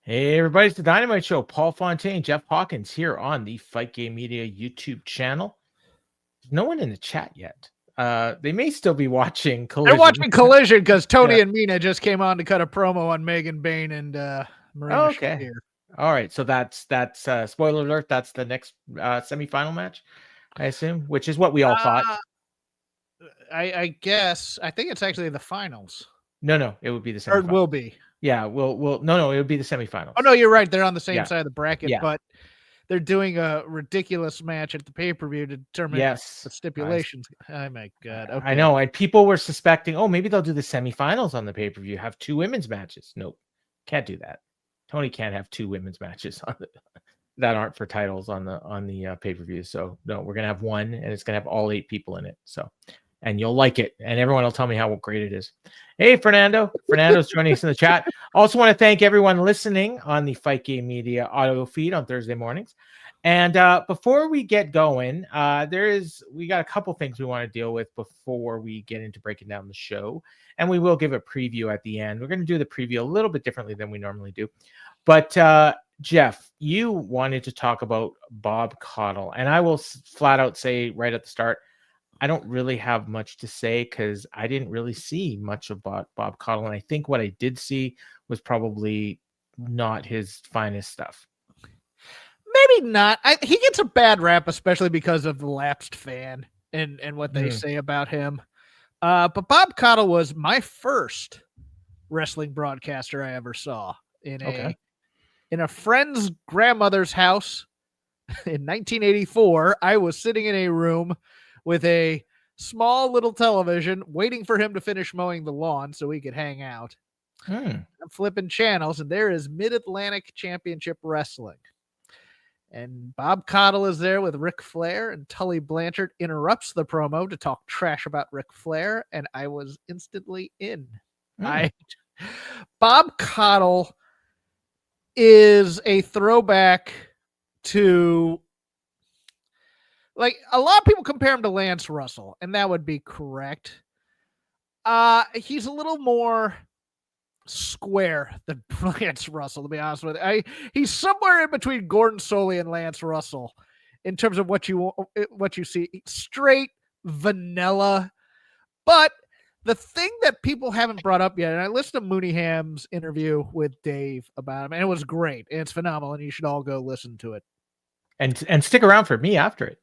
Hey, everybody, it's the Dynamite Show. Paul Fontaine, Jeff Hawkins here on the Fight Game Media YouTube channel. There's no one in the chat yet. They may still be watching Collision. They're watching Collision because Tony Yeah. and Mina just came on to cut a promo on Megan Bain and Marina Okay. Shafir. All right. So that's spoiler alert. That's the next semifinal match, I assume, which is what we all thought. I guess. I think it's actually the finals. No, it would be the semifinals. Or it will be. Yeah, no, it would be the semifinals. Oh, no, you're right. They're on the same side of the bracket, Yeah. but they're doing a ridiculous match at the pay-per-view to determine the stipulations. Oh, my God. Okay. I know. And people were suspecting, oh, maybe they'll do the semifinals on the pay-per-view, have two women's matches. Nope. Can't do that. Tony can't have two women's matches on that aren't for titles on the pay-per-view. So no, we're gonna have one, and it's gonna have all 8 people in it. So, and you'll like it, and everyone will tell me how great it is. Hey, Fernando's joining us in the chat. Also want to thank everyone listening on the Fight Game Media audio feed on Thursday mornings. And before we get going, we got a couple things we want to deal with before we get into breaking down the show. And we will give a preview at the end. We're going to do the preview a little bit differently than we normally do. But Jeff, you wanted to talk about Bob Caudle. And I will flat out say right at the start, I don't really have much to say because I didn't really see much of Bob Caudle. And I think what I did see was probably not his finest stuff. Maybe not. He gets a bad rap, especially because of the lapsed fan and what they say about him. But Bob Caudle was my first wrestling broadcaster I ever saw in a friend's grandmother's house in 1984. I was sitting in a room with a small little television waiting for him to finish mowing the lawn so we could hang out. I'm flipping channels, and there is Mid-Atlantic Championship Wrestling. And Bob Caudle is there with Ric Flair, and Tully Blanchard interrupts the promo to talk trash about Ric Flair, and I was instantly in. Bob Caudle is a throwback to, like, a lot of people compare him to Lance Russell, and that would be correct. He's a little more square than Lance Russell, to be honest with you. He's somewhere in between Gordon Solie and Lance Russell in terms of what you see. Straight vanilla. But the thing that people haven't brought up yet, and I listened to Mooneyham's interview with Dave about him, and it was great, and it's phenomenal, and you should all go listen to it. And stick around for me after it.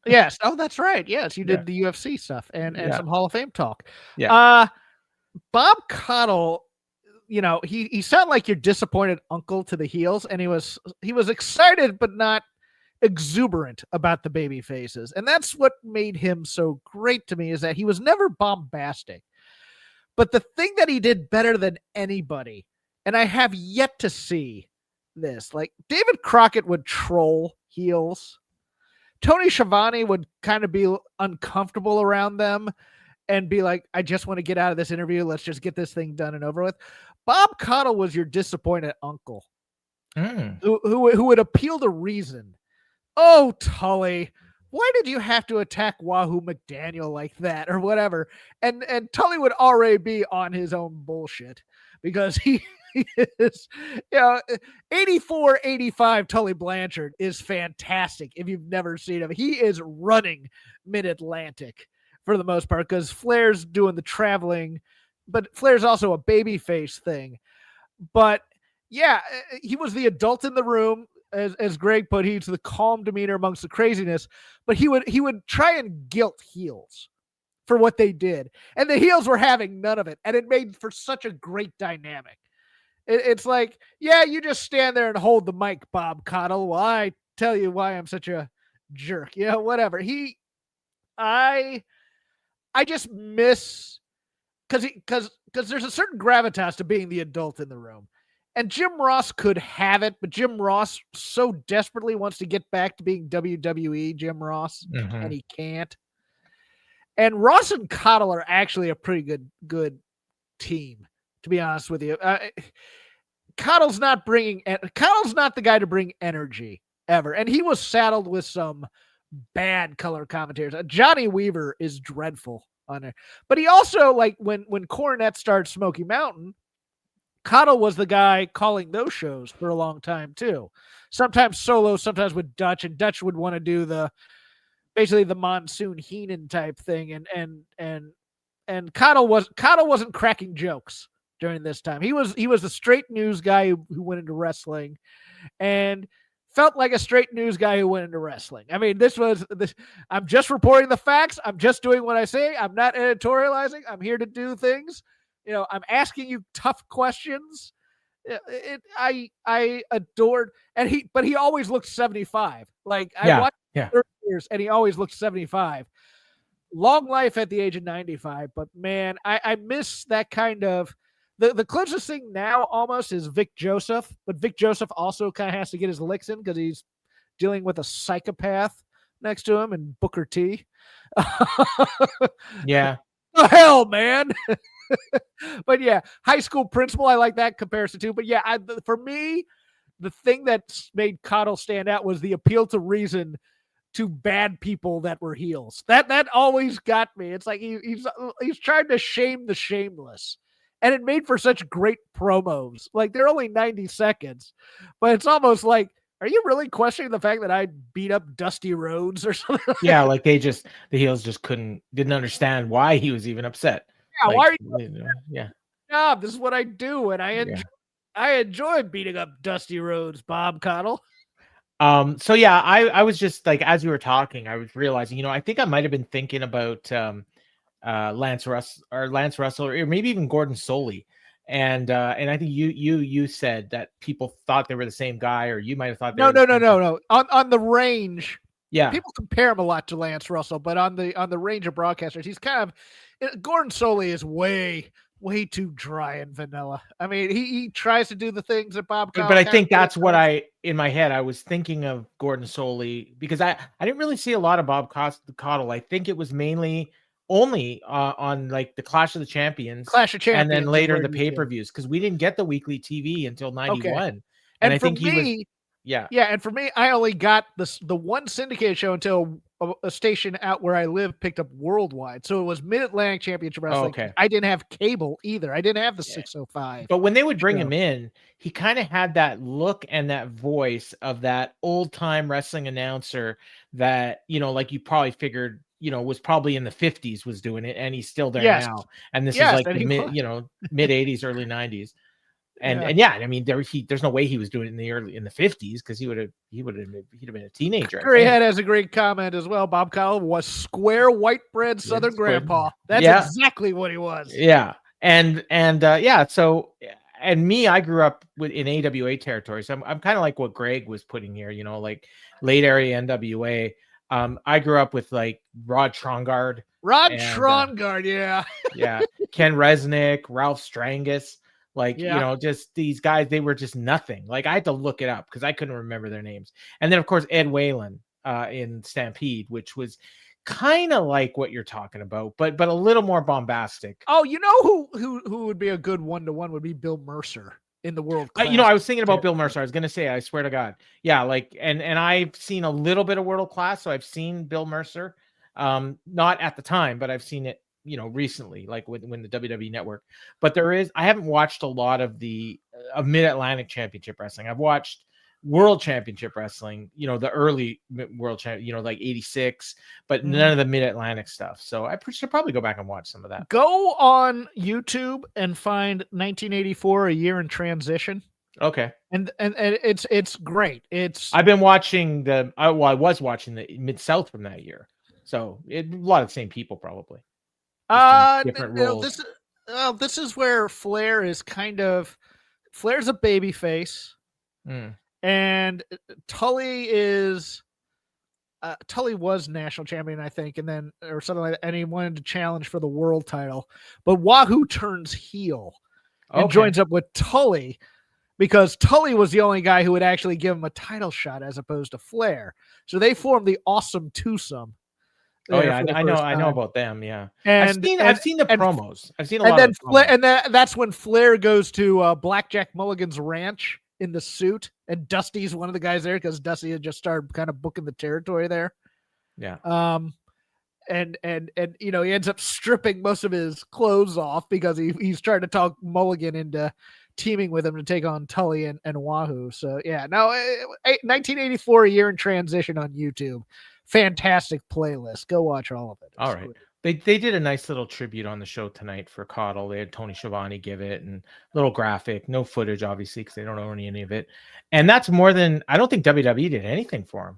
Yes. Oh, that's right. Yes, you did the UFC stuff and some Hall of Fame talk. Yeah. Bob Caudle, he sounded like your disappointed uncle to the heels, and he was excited but not exuberant about the baby faces. And that's what made him so great to me, is that he was never bombastic. But the thing that he did better than anybody, and I have yet to see this, like David Crockett would troll heels. Tony Schiavone would kind of be uncomfortable around them and be like, I just want to get out of this interview. Let's just get this thing done and over with. Bob Caudle was your disappointed uncle who would appeal to reason. Oh, Tully, why did you have to attack Wahoo McDaniel like that or whatever? And Tully would already be on his own bullshit because he is, 84, 85 Tully Blanchard is fantastic. If you've never seen him, he is running Mid-Atlantic for the most part because Flair's doing the traveling, but Flair's also a babyface thing. But yeah, he was the adult in the room. As Greg put, he's the calm demeanor amongst the craziness, but he would try and guilt heels for what they did. And the heels were having none of it. And it made for such a great dynamic. It's like, yeah, you just stand there and hold the mic, Bob Caudle, while I tell you why I'm such a jerk. Whatever. I just miss, because there's a certain gravitas to being the adult in the room. And Jim Ross could have it, but Jim Ross so desperately wants to get back to being WWE Jim Ross, and he can't. And Ross and Caudle are actually a pretty good team, to be honest with you. Caudle's not the guy to bring energy ever, and he was saddled with some bad color commentators. Johnny Weaver is dreadful on there, but he also, like when Cornette started Smoky Mountain, Cottle was the guy calling those shows for a long time too. Sometimes solo, sometimes with Dutch, and Dutch would want to do basically the Monsoon Heenan type thing, and Cottle wasn't cracking jokes during this time. He was the straight news guy who went into wrestling, and felt like a straight news guy who went into wrestling. I mean, this. I'm just reporting the facts. I'm just doing what I say. I'm not editorializing. I'm here to do things. I'm asking you tough questions. I adored, but he always looked 75. Like I watched 30 years, and he always looked 75. Long life at the age of 95, but man, I miss that kind of. The closest thing now almost is Vic Joseph, but Vic Joseph also kind of has to get his licks in because he's dealing with a psychopath next to him and Booker T. Yeah. The hell, man. But yeah, high school principal, I like that comparison too. But yeah, for me, the thing that made Cottle stand out was the appeal to reason to bad people that were heels. That always got me. It's like he's trying to shame the shameless. And it made for such great promos. Like, they're only 90 seconds, but it's almost like, are you really questioning the fact that I beat up Dusty Rhodes or something? Yeah, like the heels just didn't understand why he was even upset. Yeah, like, why are you? Yeah. Job. This is what I do, and I enjoy beating up Dusty Rhodes, Bob Cottle. So yeah, I was just like, as you were talking, I was realizing, I think I might have been thinking about Lance Russell, or maybe even Gordon Soley, and I think you said that people thought they were the same guy, or you might have thought no. On the range, yeah, people compare him a lot to Lance Russell, but on the range of broadcasters, he's kind of Gordon Soley is way too dry and vanilla. I mean, he tries to do the things that Bob Cottle, but I think that's what in my head I was thinking of Gordon Soley, because I didn't really see a lot of Bob Cottle. I think it was mainly only on like the Clash of Champions, and then later the pay-per-views, because we didn't get the weekly TV until 91. Okay. And I think he was and for me, I only got the one syndicated show until a station out where I live picked up worldwide. So it was Mid-Atlantic Championship Wrestling. Okay. I didn't have cable either. I didn't have the 605. But when they would bring him in, he kind of had that look and that voice of that old-time wrestling announcer that, like you probably figured, was probably in the 50s was doing it, and he's still there now. And this is like the mid 80s, early 90s. And I mean, there's no way he was doing it in the 50s, because he'd have been a teenager. Curryhead has a great comment as well. Bob Cottle was square white bread Southern grandpa. That's exactly what he was. Yeah. And so, and me, I grew up in AWA territory. So I'm kind of like what Greg was putting here, like late area NWA. I grew up with like Rod Trongard. Yeah. Yeah. Ken Resnick, Ralph Strangus. Like, just these guys, they were just nothing. Like, I had to look it up because I couldn't remember their names. And then, of course, Ed Whalen in Stampede, which was kind of like what you're talking about, but a little more bombastic. Oh, who would be a good one-to-one would be Bill Mercer in the World Class. I was thinking about Bill Mercer. I was going to say, I swear to God. Yeah, like, and I've seen a little bit of World Class, so I've seen Bill Mercer. Not at the time, but I've seen it, recently, like when the WWE Network. But I haven't watched a lot of the Mid-Atlantic Championship Wrestling. I've watched World Championship Wrestling, the early World Champ, like 86, but none of the Mid-Atlantic stuff. So I should probably go back and watch some of that. Go on YouTube and find 1984, A Year in Transition. Okay. And it's great. I've been watching I was watching the Mid-South from that year. So a lot of the same people probably. Different roles. This is where Flair is Flair's a baby face. And Tully was national champion, I think, and then or something like that, and he wanted to challenge for the world title. But Wahoo turns heel and joins up with Tully, because Tully was the only guy who would actually give him a title shot as opposed to Flair. So they formed the Awesome Twosome. Oh yeah, I know about them. Yeah, and I've seen the promos. I've seen a lot. And then that's when Flair goes to Blackjack Mulligan's ranch in the suit, and Dusty's one of the guys there because Dusty had just started kind of booking the territory there. Yeah. And he ends up stripping most of his clothes off because he's trying to talk Mulligan into teaming with him to take on Tully and Wahoo. So yeah, no, 1984, a year in transition on YouTube. Fantastic playlist. Go watch all of it. All right. They did a nice little tribute on the show tonight for Caudle. They had Tony Schiavone give it and little graphic, no footage, obviously, because they don't own any of it. And that's more than, I don't think WWE did anything for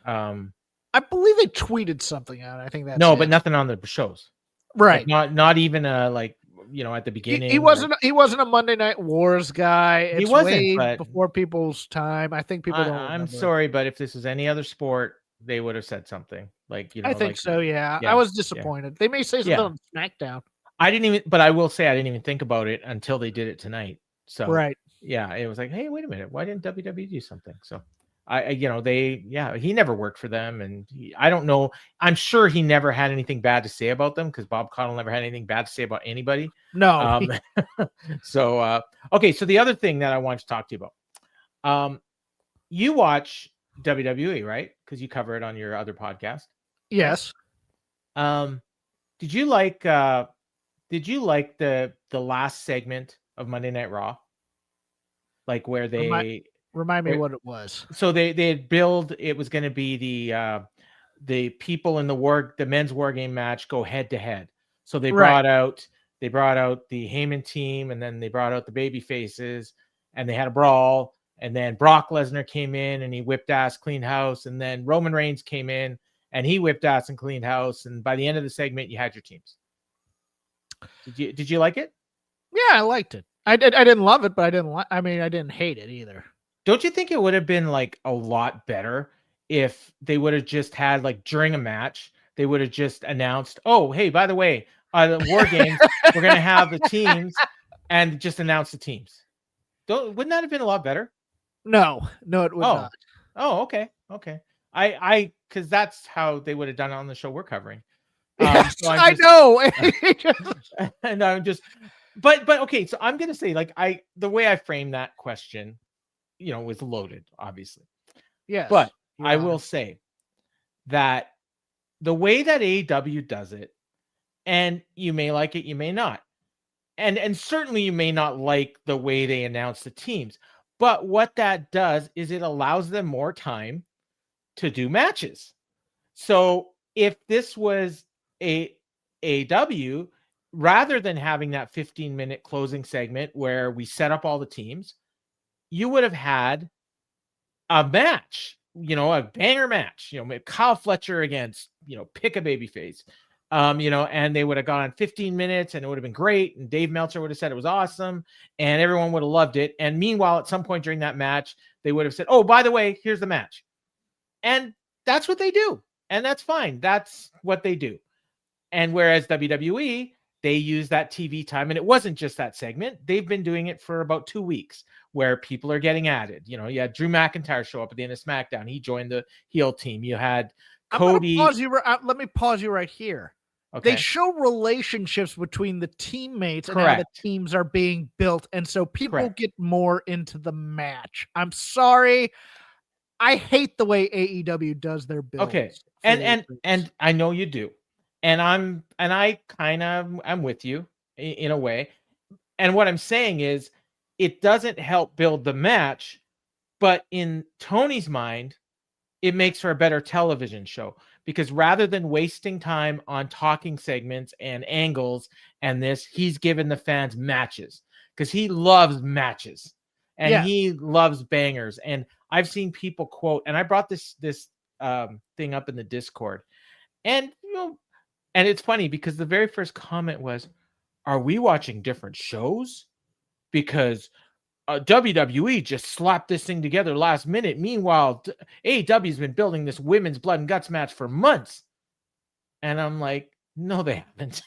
him. I believe they tweeted something out. I think that's no, but nothing on the shows. Right. Like not even like, at the beginning. He wasn't a Monday Night Wars guy. It's he wasn't way but before people's time. I think people don't I'm sorry, but if this was any other sport, they would have said something like, I think so. Yeah. I was disappointed. Yeah. They may say something on SmackDown. But I will say I didn't even think about it until they did it tonight. So right. Yeah, it was like, hey, wait a minute, why didn't WWE do something? So he never worked for them, and I don't know. I'm sure he never had anything bad to say about them because Bob Caudle never had anything bad to say about anybody. No. So okay, so the other thing that I wanted to talk to you about, you watch WWE, right? Because you cover it on your other podcast. Yes. Did you like the last segment of Monday Night Raw? Like where they remind me what it was. So they had billed it was going to be the people in the men's war game match go head to head. So they brought out the Heyman team, and then they brought out the baby faces, and they had a brawl. And then Brock Lesnar came in and he whipped ass, cleaned house. And then Roman Reigns came in and he whipped ass and cleaned house. And by the end of the segment, you had your teams. Did you like it? Yeah, I liked it. I didn't love it, but I didn't hate it either. Don't you think it would have been like a lot better if they would have just had like during a match, they would have just announced, oh, hey, by the way, the War Games, we're going to have the teams, and just announce the teams. Wouldn't that have been a lot better? No, it would not. Oh, okay. Because that's how they would have done it on the show we're covering. Yes, so I know. And I'm just, but okay. So I'm gonna say, like, the way I framed that question, was loaded, obviously. Yes, but I will say that the way that AEW does it, and you may like it, you may not, and certainly you may not like the way they announce the teams. But what that does is it allows them more time to do matches. So if this was AEW, rather than having that 15-minute closing segment where we set up all the teams, you would have had a match, a banger match, Kyle Fletcher against, pick a babyface, and they would have gone 15 minutes and it would have been great. And Dave Meltzer would have said it was awesome and everyone would have loved it. And meanwhile, at some point during that match, they would have said, oh, by the way, here's the match. And that's what they do. And that's fine. That's what they do. And whereas WWE, they use that TV time, and it wasn't just that segment. They've been doing it for about 2 weeks where people are getting added. You had Drew McIntyre show up at the end of SmackDown. He joined the heel team. You had Cody. Let me pause you right here. Okay. They show relationships between the teammates and how the teams are being built. And so people get more into the match. I'm sorry. I hate the way AEW does their builds. Okay. And I know you do. And I kind of am with you in a way. And what I'm saying is it doesn't help build the match, but in Tony's mind, it makes for a better television show, because rather than wasting time on talking segments and angles and this, he's given the fans matches because he loves matches and he loves bangers. And I've seen people quote, and I brought this thing up in the Discord, and and it's funny because the very first comment was, are we watching different shows? Because WWE just slapped this thing together last minute. Meanwhile, AEW's been building this women's blood and guts match for months. And I'm like, no, they haven't.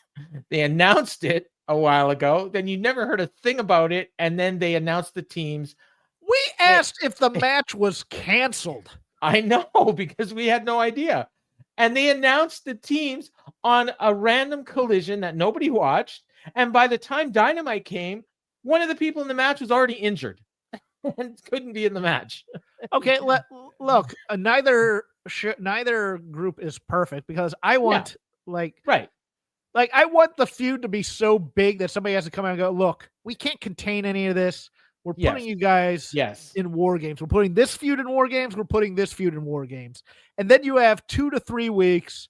They announced it a while ago. Then you never heard a thing about it. And then they announced the teams. We asked if the match was canceled. I know, because we had no idea. And they announced the teams on a random collision that nobody watched. And by the time Dynamite came, one of the people in the match was already injured and couldn't be in the match. Okay, look, neither group is perfect, because I want Like, I want the feud to be so big that somebody has to come out and go, look, we can't contain any of this. We're putting you guys in War Games. We're putting this feud in War Games. We're putting this feud in War Games. And then you have 2 to 3 weeks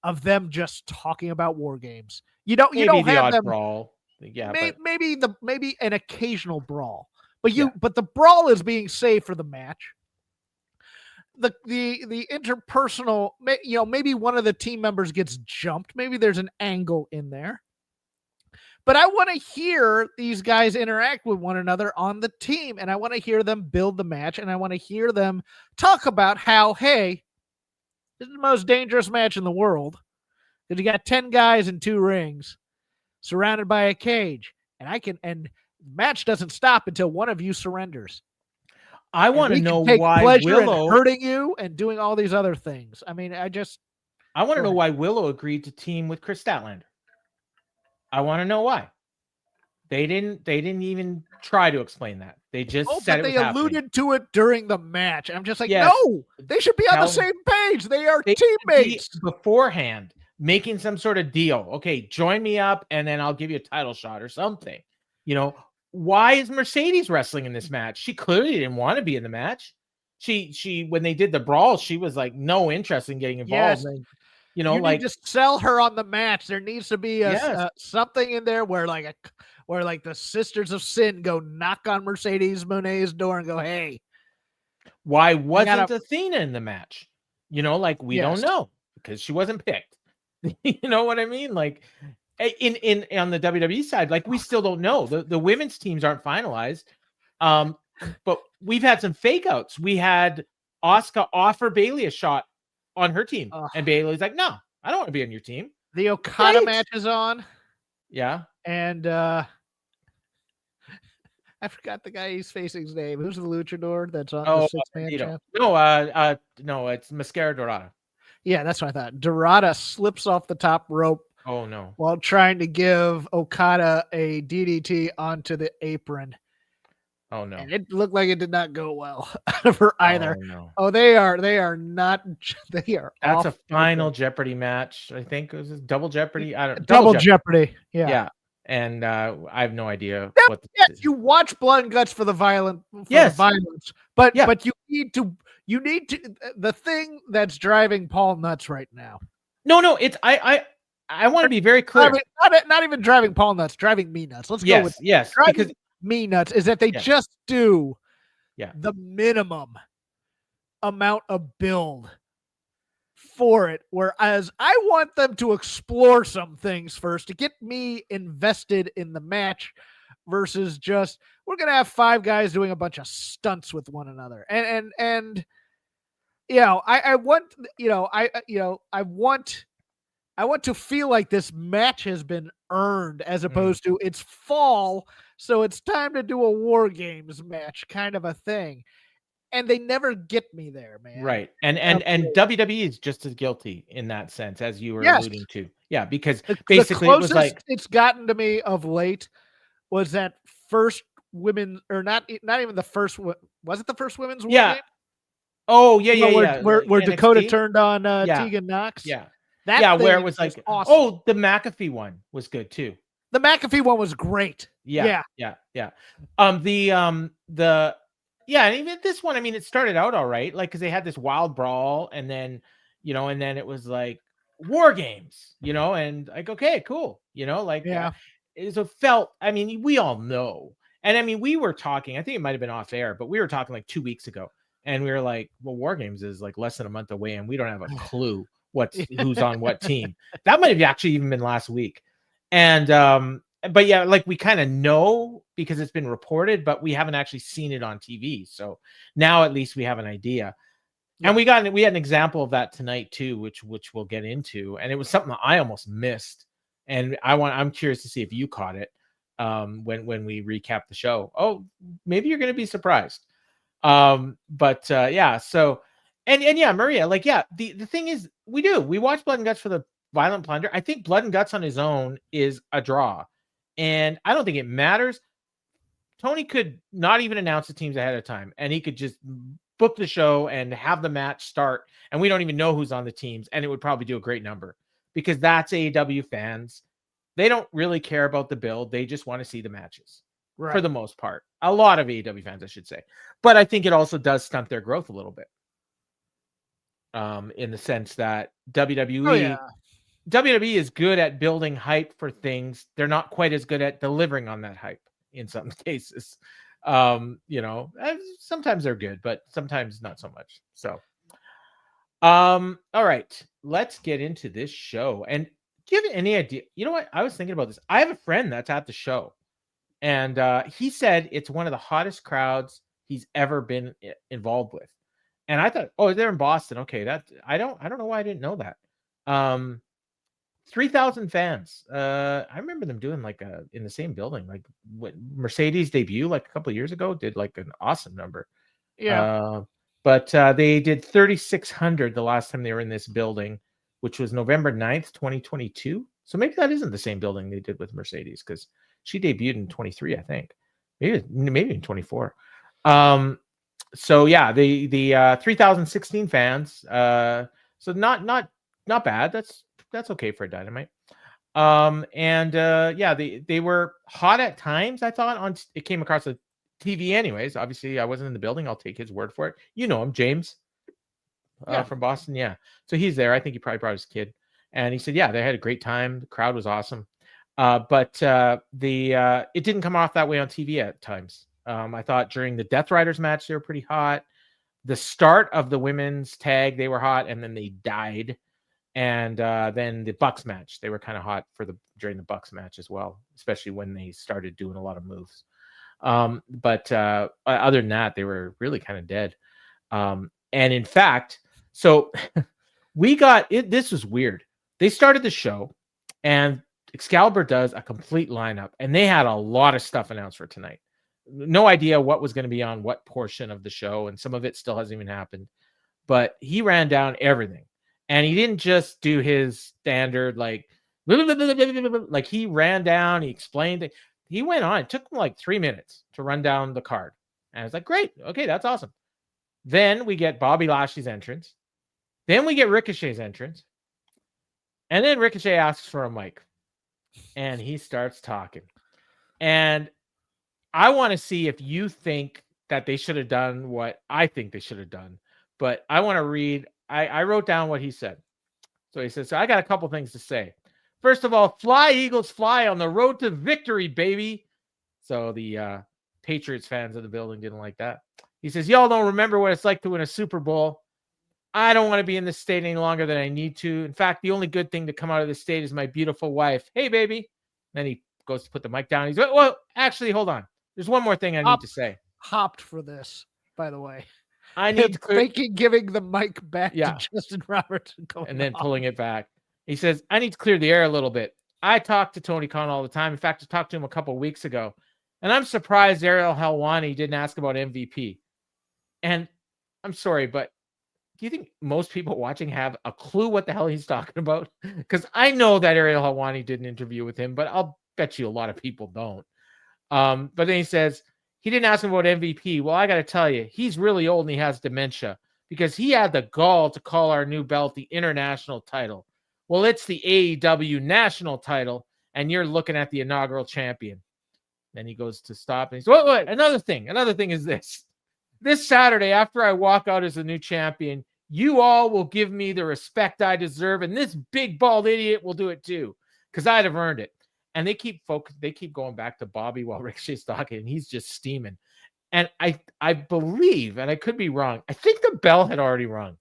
of them just talking about War Games. You don't have them brawl. Yeah, maybe an occasional brawl. But the brawl is being saved for the match. The interpersonal, maybe one of the team members gets jumped. Maybe there's an angle in there. But I want to hear these guys interact with one another on the team, and I want to hear them build the match, and I want to hear them talk about how, hey, this is the most dangerous match in the world because you got 10 guys in 2 rings surrounded by a cage, and the match doesn't stop until one of you surrenders. I want to know why Willow hurting you and doing all these other things. I mean, I want to know why Willow agreed to team with Chris Statlander. I want to know why. They didn't even try to explain that. They just said they alluded to it during the match. I'm just like, no, they should be on the same page. They are teammates. Beforehand, making some sort of deal. Okay, join me up, and then I'll give you a title shot or something. Why is Mercedes wrestling in this match? She clearly didn't want to be in the match. She when they did the brawl, she was like no interest in getting involved. Yes. And, you need to sell her on the match. There needs to be something in there where the Sisters of Sin go knock on Mercedes Monet's door and go, hey. Why wasn't Athena in the match? We don't know because she wasn't picked. You know what I mean? Like in on the WWE side, like we still don't know. The women's teams aren't finalized. But we've had some fake outs. We had Asuka offer Bayley a shot on her team, and Bayley's like, "No, I don't want to be on your team." The Okada match is on. Yeah, and I forgot the guy he's facing's name. Who's the luchador that's on the 6-man champ? No, it's Mascara Dorada. Yeah, that's what I thought. Dorada slips off the top rope. Oh no! While trying to give Okada a DDT onto the apron. Oh no! And it looked like it did not go well for either. Oh no! Oh, they are not. They are. That's a final Jeopardy match. I think it was Double Jeopardy. I don't. Double Jeopardy. Yeah. Yeah. And I have no idea what. You watch Blood and Guts for the violence. But you need to. The thing that's driving Paul nuts right now. No. It's I want to be very clear. Not even driving Paul nuts. Driving me nuts. Let's go with because me nuts is that they just do the minimum amount of build for it, whereas I want them to explore some things first to get me invested in the match versus just we're gonna have 5 guys doing a bunch of stunts with one another. And I want to feel like this match has been earned as opposed to it's fall, so it's time to do a War Games match kind of a thing. And they never get me there, man. Right. And WWE is just as guilty in that sense as you were alluding to. Yeah, because basically it was like it's gotten to me of late was that first women or not even the first was it the first women's War Game? Oh, yeah. Where Dakota turned on Tegan Knox. Yeah. Where it was like, awesome. The McAfee one was good too. The McAfee one was great. Yeah. And even this one, I mean, it started out all right, like because they had this wild brawl, and then it was like War Games, and like okay, cool, it felt. I mean, we all know, and I mean, we were talking. I think it might have been off air, but we were talking like 2 weeks ago, and we were like, well, War Games is like less than a month away, and we don't have a clue who's on what team. That might have actually even been last week. And but yeah, like we kind of know because it's been reported, but we haven't actually seen it on TV. So now at least we have an idea. And we had an example of that tonight too, which we'll get into. And it was something I almost missed. And I'm curious to see if you caught it when we recap the show. Oh, maybe you're gonna be surprised. So Maria, like, the thing is, we watch Blood and Guts for the violent plunder. I think Blood and Guts on his own is a draw, and I don't think it matters. Tony could not even announce the teams ahead of time, and he could just book the show and have the match start, and we don't even know who's on the teams, and it would probably do a great number because that's AEW fans. They don't really care about the build. They just want to see the matches for Right. the most part. A lot of AEW fans, I should say. But I think it also does stunt their growth a little bit. In the sense that WWE is good at building hype for things. They're not quite as good at delivering on that hype in some cases. Sometimes they're good, but sometimes not so much. So, all right, let's get into this show. And do you have any idea? You know what? I was thinking about this. I have a friend that's at the show, and he said it's one of the hottest crowds he's ever been involved with. And I thought, oh, they're in Boston. Okay, I don't know why I didn't know that. 3,000 fans. I remember them doing like in the same building, like when Mercedes debut like a couple of years ago, did like an awesome number. Yeah. But they did 3,600 the last time they were in this building, which was November 9th, 2022. So maybe that isn't the same building they did with Mercedes, because she debuted in 23, I think. Maybe in 24. So yeah, the 3,016 fans. So not bad. That's okay for a Dynamite. They were hot at times. I thought it came across the TV anyways. Obviously, I wasn't in the building. I'll take his word for it. You know him, James, from Boston. Yeah, so he's there. I think he probably brought his kid, and he said, yeah, they had a great time. The crowd was awesome. But it didn't come off that way on TV at times. I thought during the Death Riders match, they were pretty hot. The start of the women's tag, they were hot, and then they died. And then the Bucks match, they were kind of hot during the Bucks match as well, especially when they started doing a lot of moves. But other than that, they were really kind of dead. And in fact, so we got it. This was weird. They started the show, and Excalibur does a complete lineup, and they had a lot of stuff announced for tonight. No idea what was going to be on what portion of the show, and some of it still hasn't even happened. But he ran down everything, and he didn't just do his standard like he ran down. He explained it. He went on. It took him like 3 minutes to run down the card, and I was like, "Great, okay, that's awesome." Then we get Bobby Lashley's entrance. Then we get Ricochet's entrance, and then Ricochet asks for a mic, and he starts talking, and I want to see if you think that they should have done what I think they should have done. But I want to read. I wrote down what he said. So he says, so I got a couple things to say. First of all, fly, Eagles, fly on the road to victory, baby. So the Patriots fans of the building didn't like that. He says, y'all don't remember what it's like to win a Super Bowl. I don't want to be in this state any longer than I need to. In fact, the only good thing to come out of this state is my beautiful wife. Hey, baby. Then he goes to put the mic down. He's like, well, actually, hold on. There's one more thing I need to say. Hopped for this, by the way. I need to giving the mic back to Justin Roberts and then pulling it back. He says, I need to clear the air a little bit. I talk to Tony Khan all the time. In fact, I talked to him a couple of weeks ago, and I'm surprised Ariel Helwani didn't ask about MVP. And I'm sorry, but do you think most people watching have a clue what the hell he's talking about? Because I know that Ariel Helwani did an interview with him, but I'll bet you a lot of people don't. But then he says, he didn't ask him about MVP. Well, I got to tell you, he's really old and he has dementia, because he had the gall to call our new belt the international title. Well, it's the AEW national title, and you're looking at the inaugural champion. Then he goes to stop, and he says, wait, another thing is this. This Saturday, after I walk out as the new champion, you all will give me the respect I deserve, and this big bald idiot will do it too, because I'd have earned it. And they keep going back to Bobby while Ricochet's talking, and he's just steaming. And I believe, and I could be wrong, I think the bell had already rung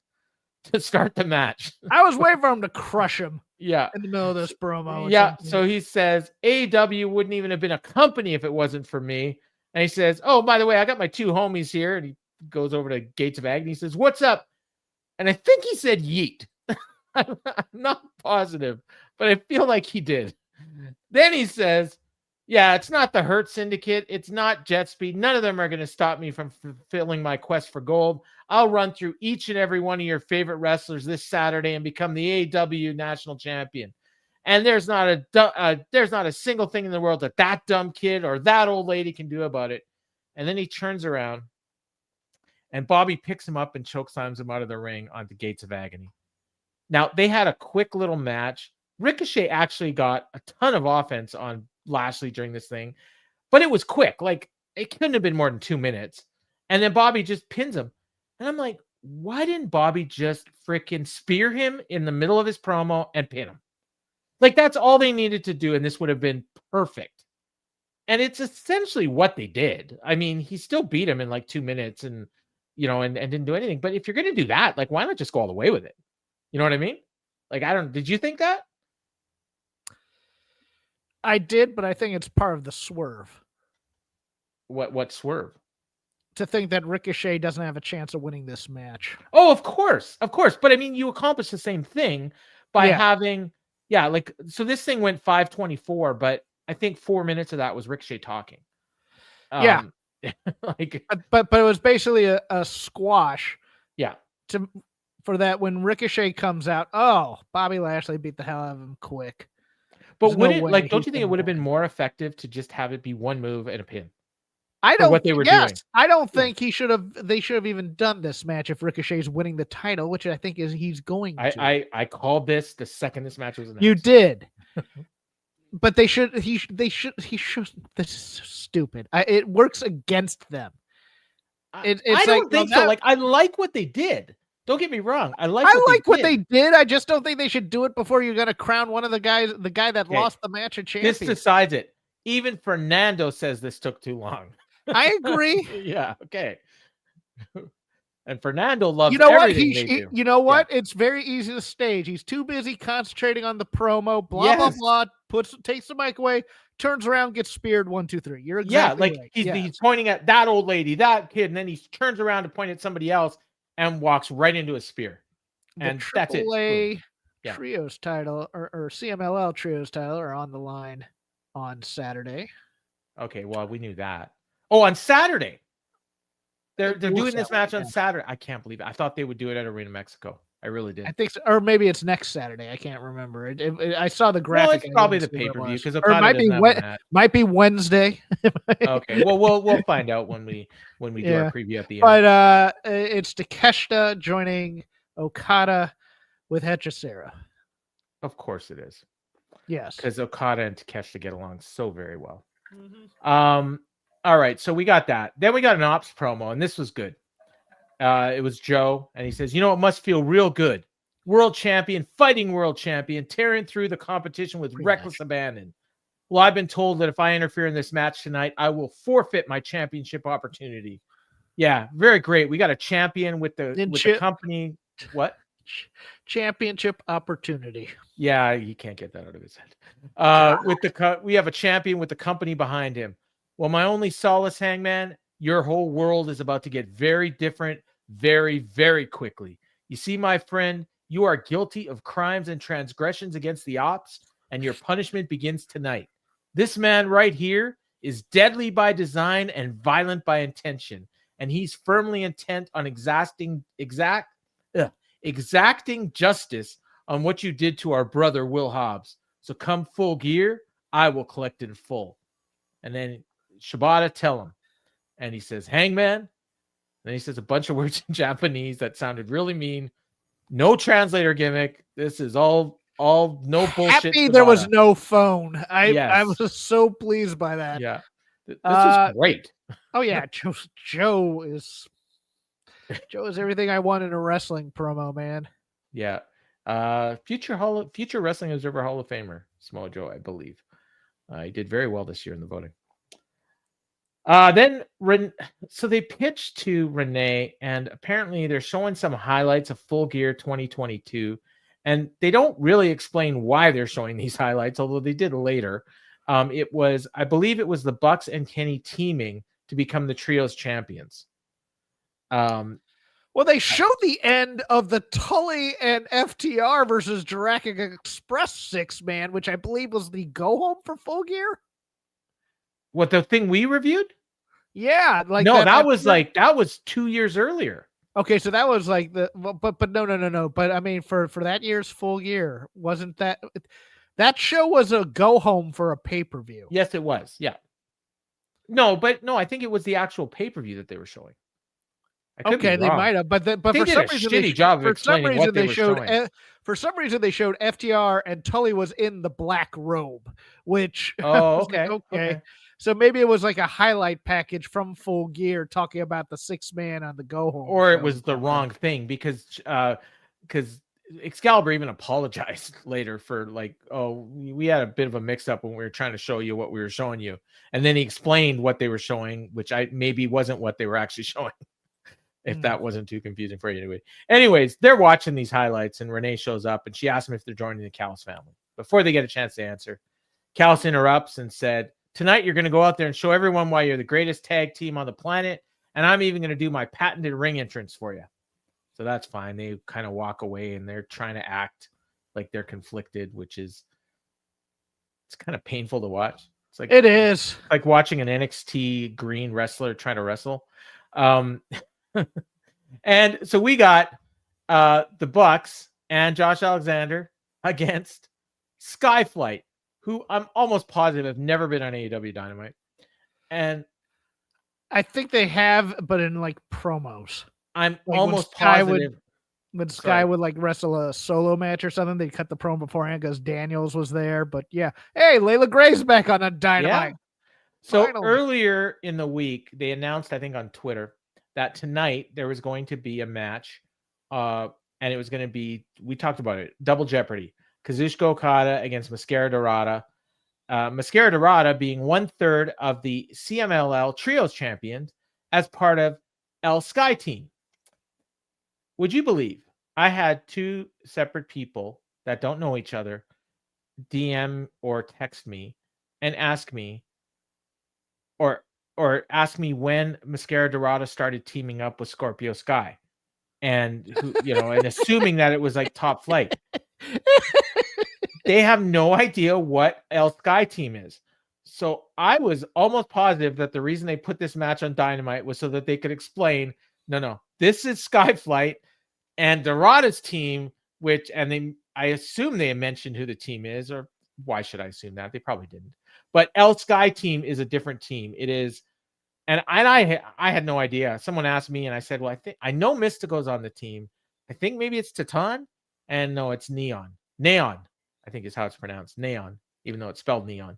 to start the match. I was waiting for him to crush him. Yeah. In the middle of this promo. Yeah. So he says, AEW wouldn't even have been a company if it wasn't for me. And he says, oh, by the way, I got my two homies here. And he goes over to Gates of Agony. He says, what's up? And I think he said yeet. I'm not positive, but I feel like he did. Then he says, yeah, it's not the Hurt Syndicate. It's not Jet Speed. None of them are going to stop me from fulfilling my quest for gold. I'll run through each and every one of your favorite wrestlers this Saturday and become the AEW national champion. And there's not a single thing in the world that dumb kid or that old lady can do about it. And then he turns around, and Bobby picks him up and chokeslams him out of the ring onto Gates of Agony. Now, they had a quick little match. Ricochet actually got a ton of offense on Lashley during this thing, but it was quick. Like, it couldn't have been more than 2 minutes. And then Bobby just pins him. And I'm like, why didn't Bobby just freaking spear him in the middle of his promo and pin him? Like, that's all they needed to do, and this would have been perfect. And it's essentially what they did. I mean, he still beat him in like 2 minutes and, and didn't do anything. But if you're going to do that, like, why not just go all the way with it? You know what I mean? Like, did you think that? I did, but I think it's part of the swerve. What swerve? To think that Ricochet doesn't have a chance of winning this match. Oh, of course. But I mean, you accomplished the same thing by having, so this thing went 5:24, but I think 4 minutes of that was Ricochet talking. But it was basically a squash. Yeah. For that, when Ricochet comes out, Bobby Lashley beat the hell out of him quick. But don't you think it would have been more effective to just have it be one move and a pin? What they were doing. I don't think they should have even done this match if Ricochet's winning the title, which I think he's going to. I called this the second this match was announced. You did. But he should. This is so stupid. It works against them. I don't think so. Like, I like what they did. Don't get me wrong. I like what they did. I just don't think they should do it before you're going to crown one of the guy that lost the match a champion. This decides it. Even Fernando says this took too long. I agree. Yeah. Okay. And Fernando loves everything they do. You know what? Yeah. It's very easy to stage. He's too busy concentrating on the promo. Blah blah blah. Takes the mic away. Turns around, gets speared. 1, 2, 3. You're exactly right. He's pointing at that old lady, that kid, and then he turns around to point at somebody else and walks right into a spear. And that's it. AAA Trios title or CMLL Trios title are on the line on Saturday. Okay, well, we knew that. Oh, on Saturday. They're doing this match on Saturday. I can't believe it. I thought they would do it at Arena Mexico. I really did. I think so. Or maybe it's next Saturday. I can't remember. I saw the graphic. It's probably the pay-per-view because it might be Wednesday. Okay. Well, we'll find out when we do our preview at the end. But it's Takeshita joining Okada with Hechicera. Of course it is. Yes. Because Okada and Takeshita get along so very well. Mm-hmm. All right, so we got that. Then we got an Ops promo, and this was good. It was Joe, and he says, it must feel real good. World champion, fighting world champion, tearing through the competition with reckless abandon. Well, I've been told that if I interfere in this match tonight, I will forfeit my championship opportunity. Yeah, very great. We got a champion with the company. What? Championship opportunity. Yeah, he can't get that out of his head. We have a champion with the company behind him. Well, my only solace, Hangman, your whole world is about to get very different very, very quickly. You see, my friend, you are guilty of crimes and transgressions against the ops, and your punishment begins tonight. This man right here is deadly by design and violent by intention, and he's firmly intent on exacting justice on what you did to our brother, Will Hobbs. So come full gear, I will collect in full. And then Shibata, tell him. And he says, Hangman. Then he says a bunch of words in Japanese that sounded really mean. No translator gimmick. This is all no bullshit. Happy there was no phone. I was so pleased by that. Yeah. This is great. Oh yeah. Joe is everything I want in a wrestling promo, man. Yeah. Future Wrestling Observer Hall of Famer, Samoa Joe, I believe. He did very well this year in the voting. So they pitched to Renee, and apparently they're showing some highlights of Full Gear 2022, and they don't really explain why they're showing these highlights, although they did later. I believe it was the Bucks and Kenny teaming to become the Trios champions. Well, they showed the end of the Tully and FTR versus Jurassic Express 6-man, which I believe was the go-home for Full Gear. What, the thing we reviewed? Yeah, that was 2 years earlier. Okay, so that was like but no. But I mean, for that year's Full Gear, wasn't that show was a go home for a pay-per-view? Yes, it was. Yeah. No, I think it was the actual pay-per-view that they were showing. I could be they wrong. might have, but They for did some a reason shitty job of for some explaining reason what they were showed showing. for some reason they showed FTR and Tully was in the black robe, which I Oh, was like, okay. okay. So maybe it was like a highlight package from Full Gear talking about the 6-man on the Go Home. Or it show was or the something. wrong thing because Excalibur even apologized later for like, oh, we had a bit of a mix up when we were trying to show you what we were showing you. And then he explained what they were showing, which maybe wasn't what they were actually showing. If that wasn't too confusing for you anyway. Anyways, they're watching these highlights and Renee shows up and she asks them if they're joining the Callis family. Before they get a chance to answer, Callis interrupts and said, tonight you're going to go out there and show everyone why you're the greatest tag team on the planet. And I'm even going to do my patented ring entrance for you. So that's fine. They kind of walk away and they're trying to act like they're conflicted, which is, it's kind of painful to watch. It's like, it is like watching an NXT green wrestler trying to wrestle. And so we got the Bucks and Josh Alexander against Skyflight, who I'm almost positive have never been on AEW Dynamite. And I think they have, but in like promos. I'm Like almost positive when Sky would like wrestle a solo match or something, they cut the promo beforehand because Daniels was there. But yeah, hey, Layla Gray's back on a Dynamite. Yeah. So Finally. earlier in the week, they announced, I think on Twitter, that tonight there was going to be a match, and it was going to be, we talked about it, Double Jeopardy. Kazuchika Okada against Mascara Dorada. Mascara Dorada being 1/3 of the CMLL Trios champions as part of El Sky Team. Would you believe I had two separate people that don't know each other DM or text me and ask me, or ask me when Mascara Dorada started teaming up with Scorpio Sky, and who, and assuming that it was like Top Flight. They have no idea what El Sky Team is. So I was almost positive that the reason they put this match on Dynamite was so that they could explain, no, this is Skyflight and Dorada's team, I assume they mentioned who the team is, or why should I assume that? They probably didn't. But El Sky Team is a different team. It is, and I had no idea. Someone asked me, and I said, well, I know Mystico's on the team. I think maybe it's Titan, and no, it's Neon, I think is how it's pronounced, Neon, even though it's spelled Neon.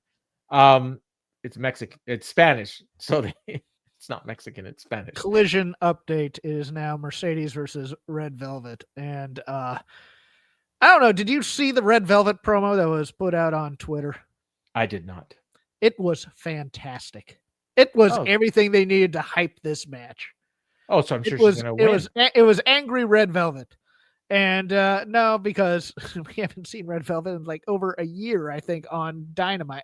It's Mexican, it's Spanish, so it's not Mexican, it's Spanish. Collision update is now Mercedes versus Red Velvet, and I don't know. Did you see the Red Velvet promo that was put out on Twitter? I did not. It was fantastic. It was everything they needed to hype this match. Oh, so I'm sure she's gonna win. It was angry Red Velvet. And no, because we haven't seen Red Velvet in like over a year, I think, on Dynamite.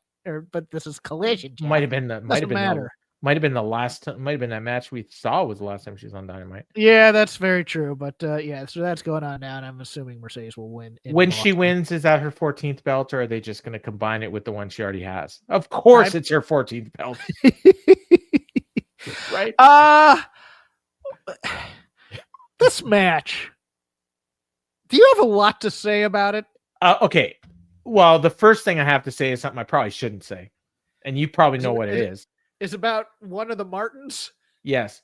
But this is Collision. Jack. Might have been that match we saw was the last time she was on Dynamite. Yeah, that's very true. But yeah, so that's going on now, and I'm assuming Mercedes will win. When she wins, is that her 14th belt, or are they just going to combine it with the one she already has? Of course, it's her 14th belt, right? This match. Do you have a lot to say about it? Okay. Well, the first thing I have to say is something I probably shouldn't say, and you probably know what it is. It's about one of the Martins. Yes.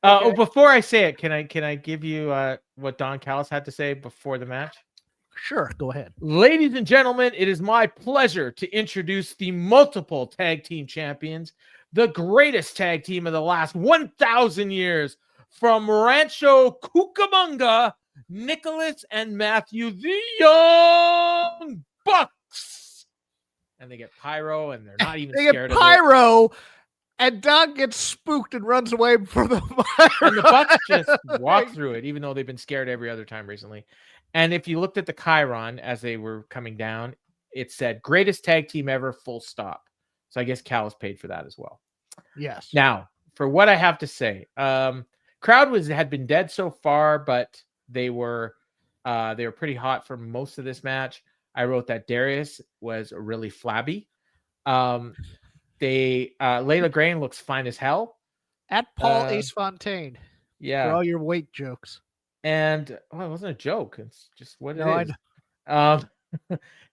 Okay. Before I say it, can I give you what Don Callis had to say before the match? Sure, go ahead. Ladies and gentlemen, it is my pleasure to introduce the multiple tag team champions, the greatest tag team of the last 1,000 years, from Rancho Cucamonga, Nicholas and Matthew, the Young Bucks. And they get pyro, and they're not even scared of pyro, and Don gets spooked and runs away from the pyro. And the Bucks just walk through it, even though they've been scared every other time recently. And if you looked at the Chiron as they were coming down, it said greatest tag team ever, full stop. So I guess Callis paid for that as well. Yes. Now, for what I have to say, crowd had been dead so far, but they were pretty hot for most of this match. I wrote that Darius was really flabby. Layla Gray looks fine as hell. At Paul Ace Fontaine. Yeah. For all your weight jokes. And it wasn't a joke. It's just what it is.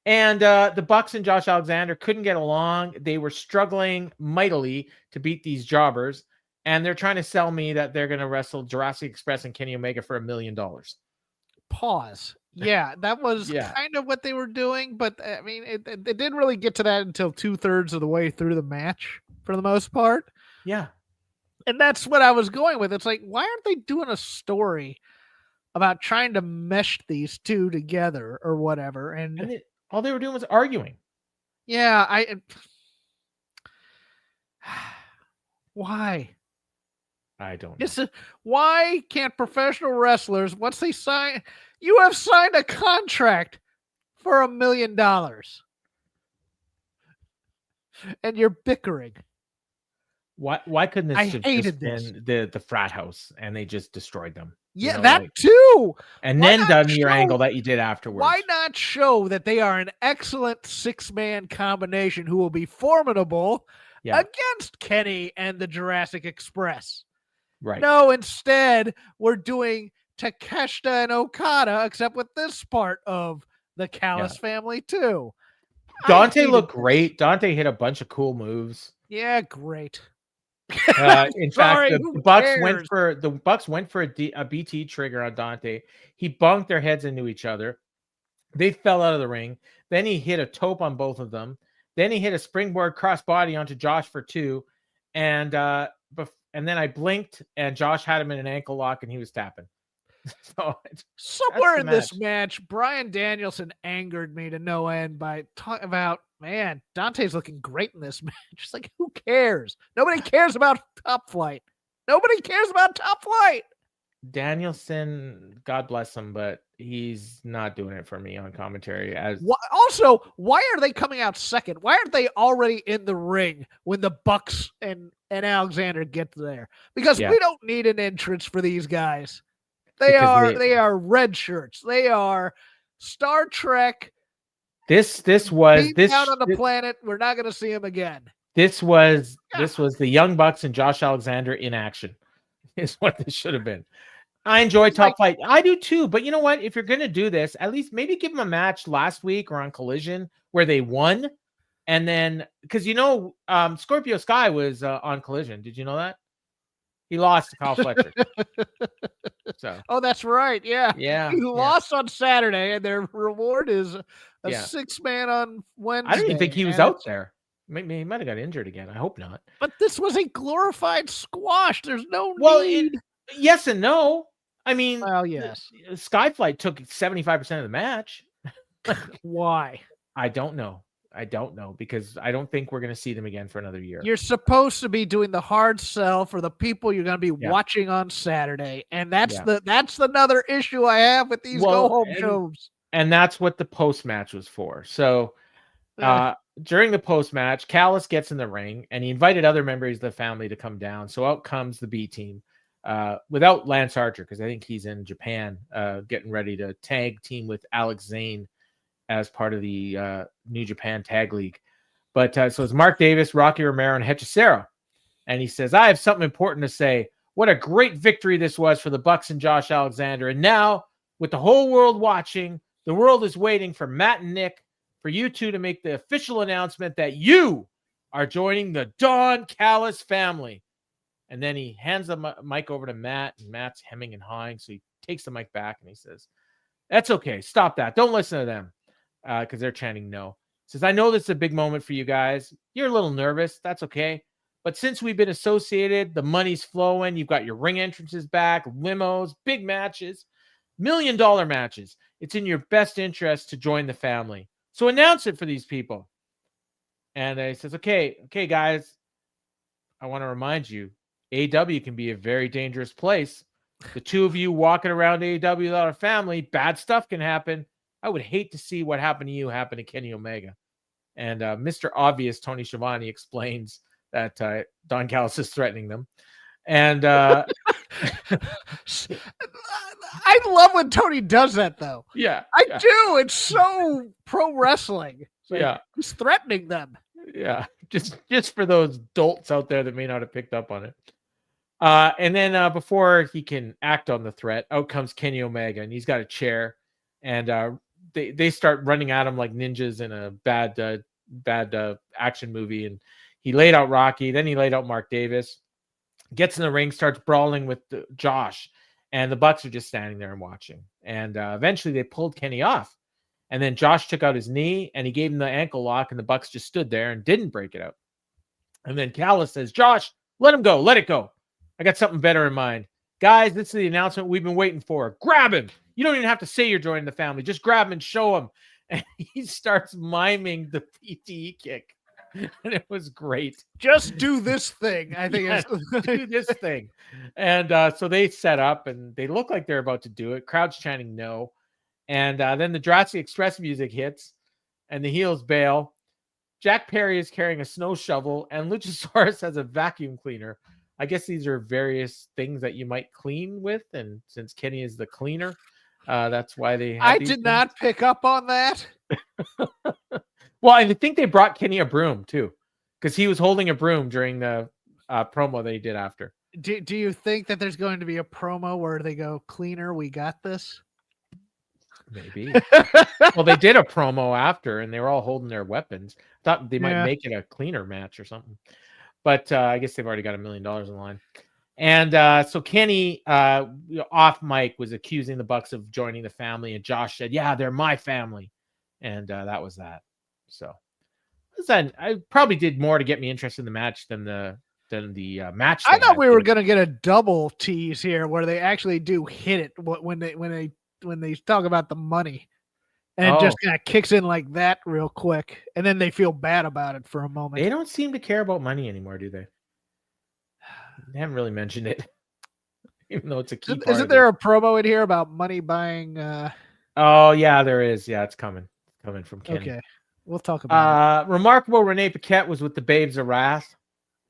And the Bucks and Josh Alexander couldn't get along. They were struggling mightily to beat these jobbers. and they're trying to sell me that they're going to wrestle Jurassic Express and Kenny Omega for $1 million. Pause. Yeah, that was kind of what they were doing, but I mean, it didn't really get to that until 2/3 of the way through the match for the most part. Yeah. And that's what I was going with. It's like, why aren't they doing a story about trying to mesh these two together or whatever? And all they were doing was arguing. Yeah, why? I don't know. Why can't professional wrestlers, once they sign, you have signed a contract for $1 million and you're bickering. Why couldn't this have just been the frat house and they just destroyed them? Yeah, that too. And then done your angle that you did afterwards. Why not show that they are an excellent 6-man combination who will be formidable against Kenny and the Jurassic Express? Right. No, instead, we're doing Takeshita and Okada, except with this part of the Callis family too. Dante looked great. Dante hit a bunch of cool moves. Yeah, great. In fact, the Bucks went for a BT trigger on Dante. He bunked their heads into each other. They fell out of the ring. Then he hit a tope on both of them. Then he hit a springboard crossbody onto Josh for 2. And then I blinked, and Josh had him in an ankle lock, and he was tapping. So somewhere in this match, Bryan Danielson angered me to no end by talking about, man, Dante's looking great in this match. It's like, who cares? Nobody cares about Top Flight. Nobody cares about Top Flight. Danielson, God bless him, but he's not doing it for me on commentary. Also, why are they coming out second? Why aren't they already in the ring when the Bucks and Alexander get there? Because we don't need an entrance for these guys. They are red shirts. They are Star Trek. This was out on the planet. We're not going to see him again. This was the Young Bucks and Josh Alexander in action. Is what this should have been. I enjoy Top Flight. I do too. But you know what? If you're going to do this, at least maybe give them a match last week or on Collision where they won, and then because Scorpio Sky was on Collision. Did you know that? He lost to Kyle Fletcher. Oh, that's right. Yeah. He lost on Saturday, and their reward is a 6-man on Wednesday. I don't even think he was out there. Maybe he might have got injured again. I hope not. But this was a glorified squash. There's no need. Yes and no. I mean, yes. Skyflight took 75% of the match. Why? I don't know. Because I don't think we're going to see them again for another year. You're supposed to be doing the hard sell for the people you're going to be watching on Saturday, and that's another issue I have with these go-home shows. And that's what the post-match was for. So during the post-match, Callis gets in the ring, and he invited other members of the family to come down. So out comes the B team without Lance Archer, because I think he's in Japan getting ready to tag team with Alex Zane as part of the New Japan Tag League. But so it's Mark Davis, Rocky Romero, and Hechicero. And he says, I have something important to say. What a great victory this was for the Bucks and Josh Alexander. And now, with the whole world watching, the world is waiting for Matt and Nick, for you two to make the official announcement that you are joining the Don Callis family. And then he hands the mic over to Matt, and Matt's hemming and hawing. So he takes the mic back and he says, that's okay. Stop that. Don't listen to them. Because they're chanting no. Says, I know this is a big moment for you guys. You're a little nervous. That's okay. But since we've been associated, the money's flowing. You've got your ring entrances back, limos, big matches, $1 million matches. It's in your best interest to join the family. So announce it for these people. And he says, okay, guys, I want to remind you, AEW can be a very dangerous place. The two of you walking around AEW without a family, bad stuff can happen. I would hate to see what happened to you happen to Kenny Omega. And Mr. Obvious, Tony Schiavone, explains that Don Callis is threatening them. And I love when Tony does that, though. Yeah. I do. It's so pro wrestling. He's threatening them. Yeah. Just for those dolts out there that may not have picked up on it. And then before he can act on the threat, out comes Kenny Omega, and he's got a chair. And they start running at him like ninjas in a bad action movie. And he laid out Rocky. Then he laid out Mark Davis. gets in the ring, starts brawling with Josh, and the Bucks are just standing there and watching. And eventually they pulled Kenny off. And then Josh took out his knee and he gave him the ankle lock, and the Bucks just stood there and didn't break it out. And then Callis says, Josh, let him go. Let it go. I got something better in mind. Guys, this is the announcement we've been waiting for. Grab him. You don't even have to say you're joining the family. Just grab him and show him. And he starts miming the PTE kick. And it was great. Just do this thing. I think it's do this thing. And so they set up and they look like they're about to do it. Crowd's chanting no. And then the Jurassic Express music hits and the heels bail. Jack Perry is carrying a snow shovel and Luchasaurus has a vacuum cleaner. I guess these are various things that you might clean with. And since Kenny is the cleaner, that's why they have I did not pick up on that. Well, I think they brought Kenny a broom too, because he was holding a broom during the promo they did after. Do you think that there's going to be a promo where they go, cleaner, we got this? Maybe. Well, they did a promo after, and they were all holding their weapons. Thought they might make it a cleaner match or something, but I guess they've already got $1 million in line. And so Kenny, off mic, was accusing the Bucks of joining the family, and Josh said, "Yeah, they're my family," and that was that. So, I probably did more to get me interested in the match than the match. I thought we were going to get a double tease here, where they actually do hit it when they talk about the money, and it just kind of kicks in like that real quick, and then they feel bad about it for a moment. They don't seem to care about money anymore, do they? They haven't really mentioned it, even though it's a key part. Isn't there a promo in here about money buying? Oh yeah, there is. Yeah, it's coming from Kenny. Okay, we'll talk about it. Remarkable Renee Paquette was with the Babes of Wrath,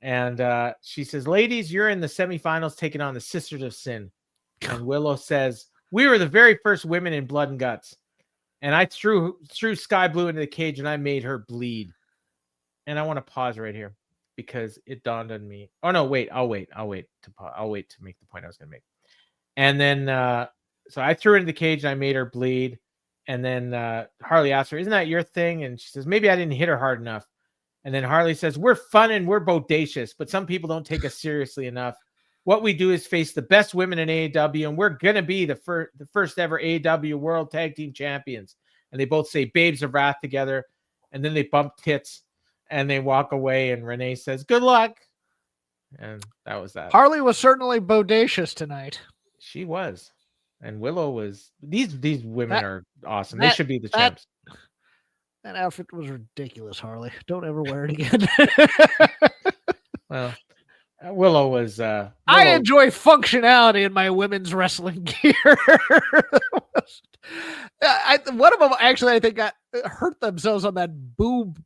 and she says, "Ladies, you're in the semifinals taking on the Sisters of Sin." And Willow says, "We were the very first women in Blood and Guts, and I threw Sky Blue into the cage and I made her bleed." And I want to pause right here, because it dawned on me. Oh no, wait, I'll wait to make the point I was going to make. And then, so I threw her into the cage and I made her bleed. And then Harley asked her, "Isn't that your thing?" And she says, "Maybe I didn't hit her hard enough." And then Harley says, "We're fun and we're bodacious, but some people don't take us seriously enough. What we do is face the best women in AEW, and we're going to be the first ever AEW World Tag Team Champions." And they both say Babes of Wrath together. And then they bump tits. And they walk away, and Renee says, "Good luck." And that was that. Harley was certainly bodacious tonight. She was. And Willow was. These women are awesome. They should be the champs. That outfit was ridiculous, Harley. Don't ever wear it again. Well, Willow was. I enjoy functionality in my women's wrestling gear. One of them actually, I think, got hurt themselves on that boob.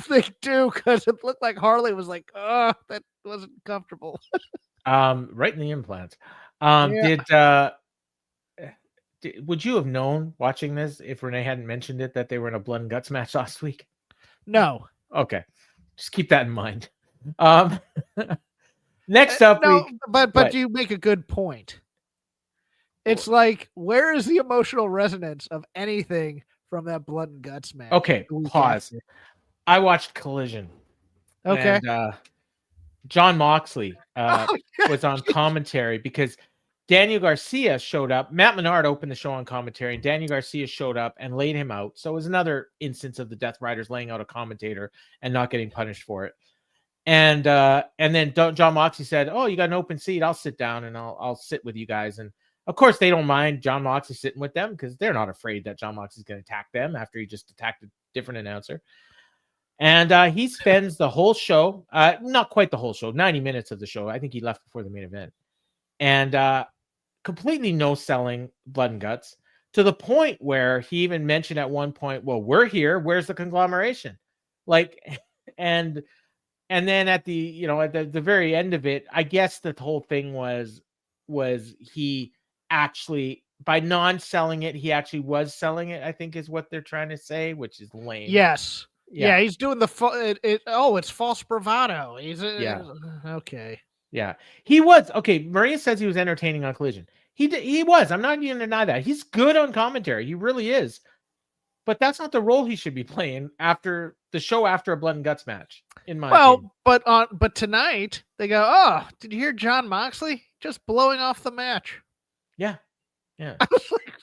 They do, because it looked like Harley was like, "Oh, that wasn't comfortable." Right in the implants. Would you have known watching this if Renee hadn't mentioned it that they were in a Blood and Guts match last week? No. Okay, just keep that in mind. Next up, but you make a good point. It's like, where is the emotional resonance of anything from that Blood and Guts match? Okay, pause. I watched Collision. Okay. And, John Moxley was on commentary because Daniel Garcia showed up. Matt Menard opened the show on commentary, and Daniel Garcia showed up and laid him out. So it was another instance of the Death Riders laying out a commentator and not getting punished for it. And then John Moxley said, "Oh, you got an open seat. I'll sit down and I'll sit with you guys." And of course, they don't mind John Moxley sitting with them because they're not afraid that John Moxley's going to attack them after he just attacked a different announcer. And he spends the whole show, not quite the whole show, 90 minutes of the show. I think he left before the main event. And completely no-selling Blood and Guts, to the point where he even mentioned at one point, "Well, we're here. Where's the conglomeration?" Like, and then at the, at the very end of it, I guess the whole thing was he actually, by non-selling it, he actually was selling it, I think is what they're trying to say, which is lame. Yes. Yeah, he's doing it's false bravado. Okay. Yeah, he was. Okay, Maria says he was entertaining on Collision. He was. I'm not going to deny that. He's good on commentary. He really is. But that's not the role he should be playing after the show, after a Blood and Guts match. in my opinion. but tonight they go, oh, did you hear Jon Moxley just blowing off the match? Yeah. Yeah. I was like,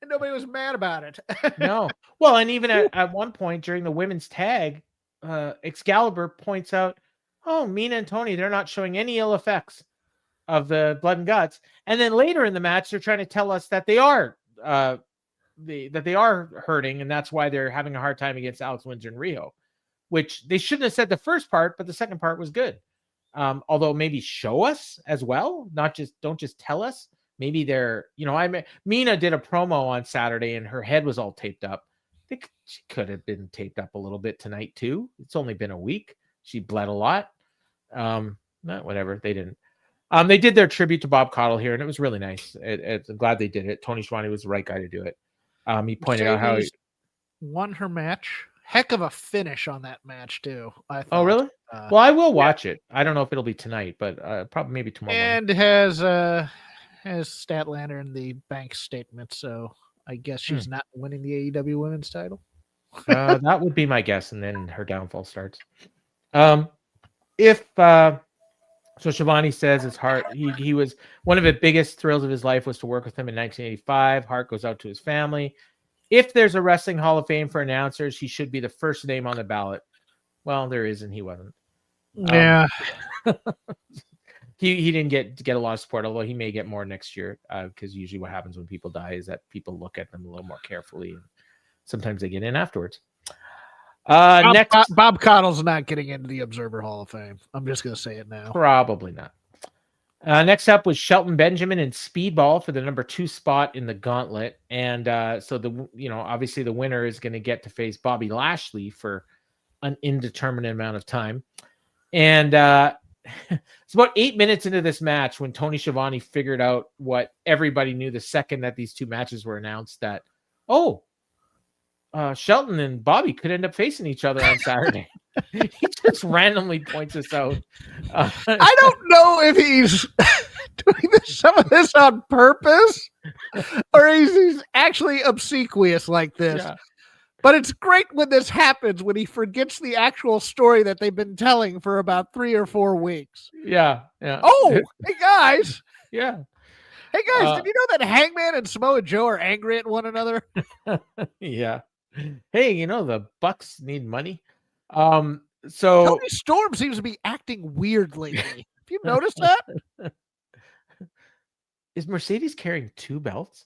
and nobody was mad about it. No. Well, and even at one point during the women's tag, Excalibur points out, oh, Mina and Tony, they're not showing any ill effects of the blood and guts. And then later in the match, they're trying to tell us that they are that they are hurting, and that's why they're having a hard time against Alex Windsor and Rio, which they shouldn't have said the first part, but the second part was good. Although maybe show us as well, don't just tell us. Maybe they're, Mina did a promo on Saturday and her head was all taped up. I think she could have been taped up a little bit tonight too. It's only been a week. She bled a lot. Whatever. They didn't. They did their tribute to Bob Caudle here, and it was really nice. I'm glad they did it. Tony Schiavone was the right guy to do it. He pointed out how he won her match. Heck of a finish on that match too, I thought. Oh, really? Well, I will watch it. I don't know if it'll be tonight, but probably maybe tomorrow and morning. has Statlander in the bank statement, so I guess she's not winning the AEW Women's title. That would be my guess, and then her downfall starts. So Schiavone says it's hard. He was one of the biggest thrills of his life was to work with him in 1985. Heart goes out to his family. If there's a Wrestling Hall of Fame for announcers, he should be the first name on the ballot. Well, there isn't. He wasn't. Yeah. He didn't get a lot of support, although he may get more next year, because usually what happens when people die is that people look at them a little more carefully, and sometimes they get in afterwards. Bob Caudle's not getting into the Observer Hall of Fame. I'm just going to say it now. Probably not. Next up was Shelton Benjamin in Speedball for the number 2 spot in the Gauntlet, and so obviously the winner is going to get to face Bobby Lashley for an indeterminate amount of time, and it's about 8 minutes into this match when Tony Schiavone figured out what everybody knew the second that these two matches were announced, that Shelton and Bobby could end up facing each other on Saturday. He just randomly points this out. I don't know if he's doing some of this on purpose or he's actually obsequious like this. Yeah. But it's great when this happens, when he forgets the actual story that they've been telling for about 3 or 4 weeks. Yeah. Yeah. Oh, hey guys. Yeah. Hey guys, did you know that Hangman and Samoa Joe are angry at one another? Yeah. Hey, the Bucks need money. So Tony Storm seems to be acting weird lately. Have you noticed that? Is Mercedes carrying 2 belts?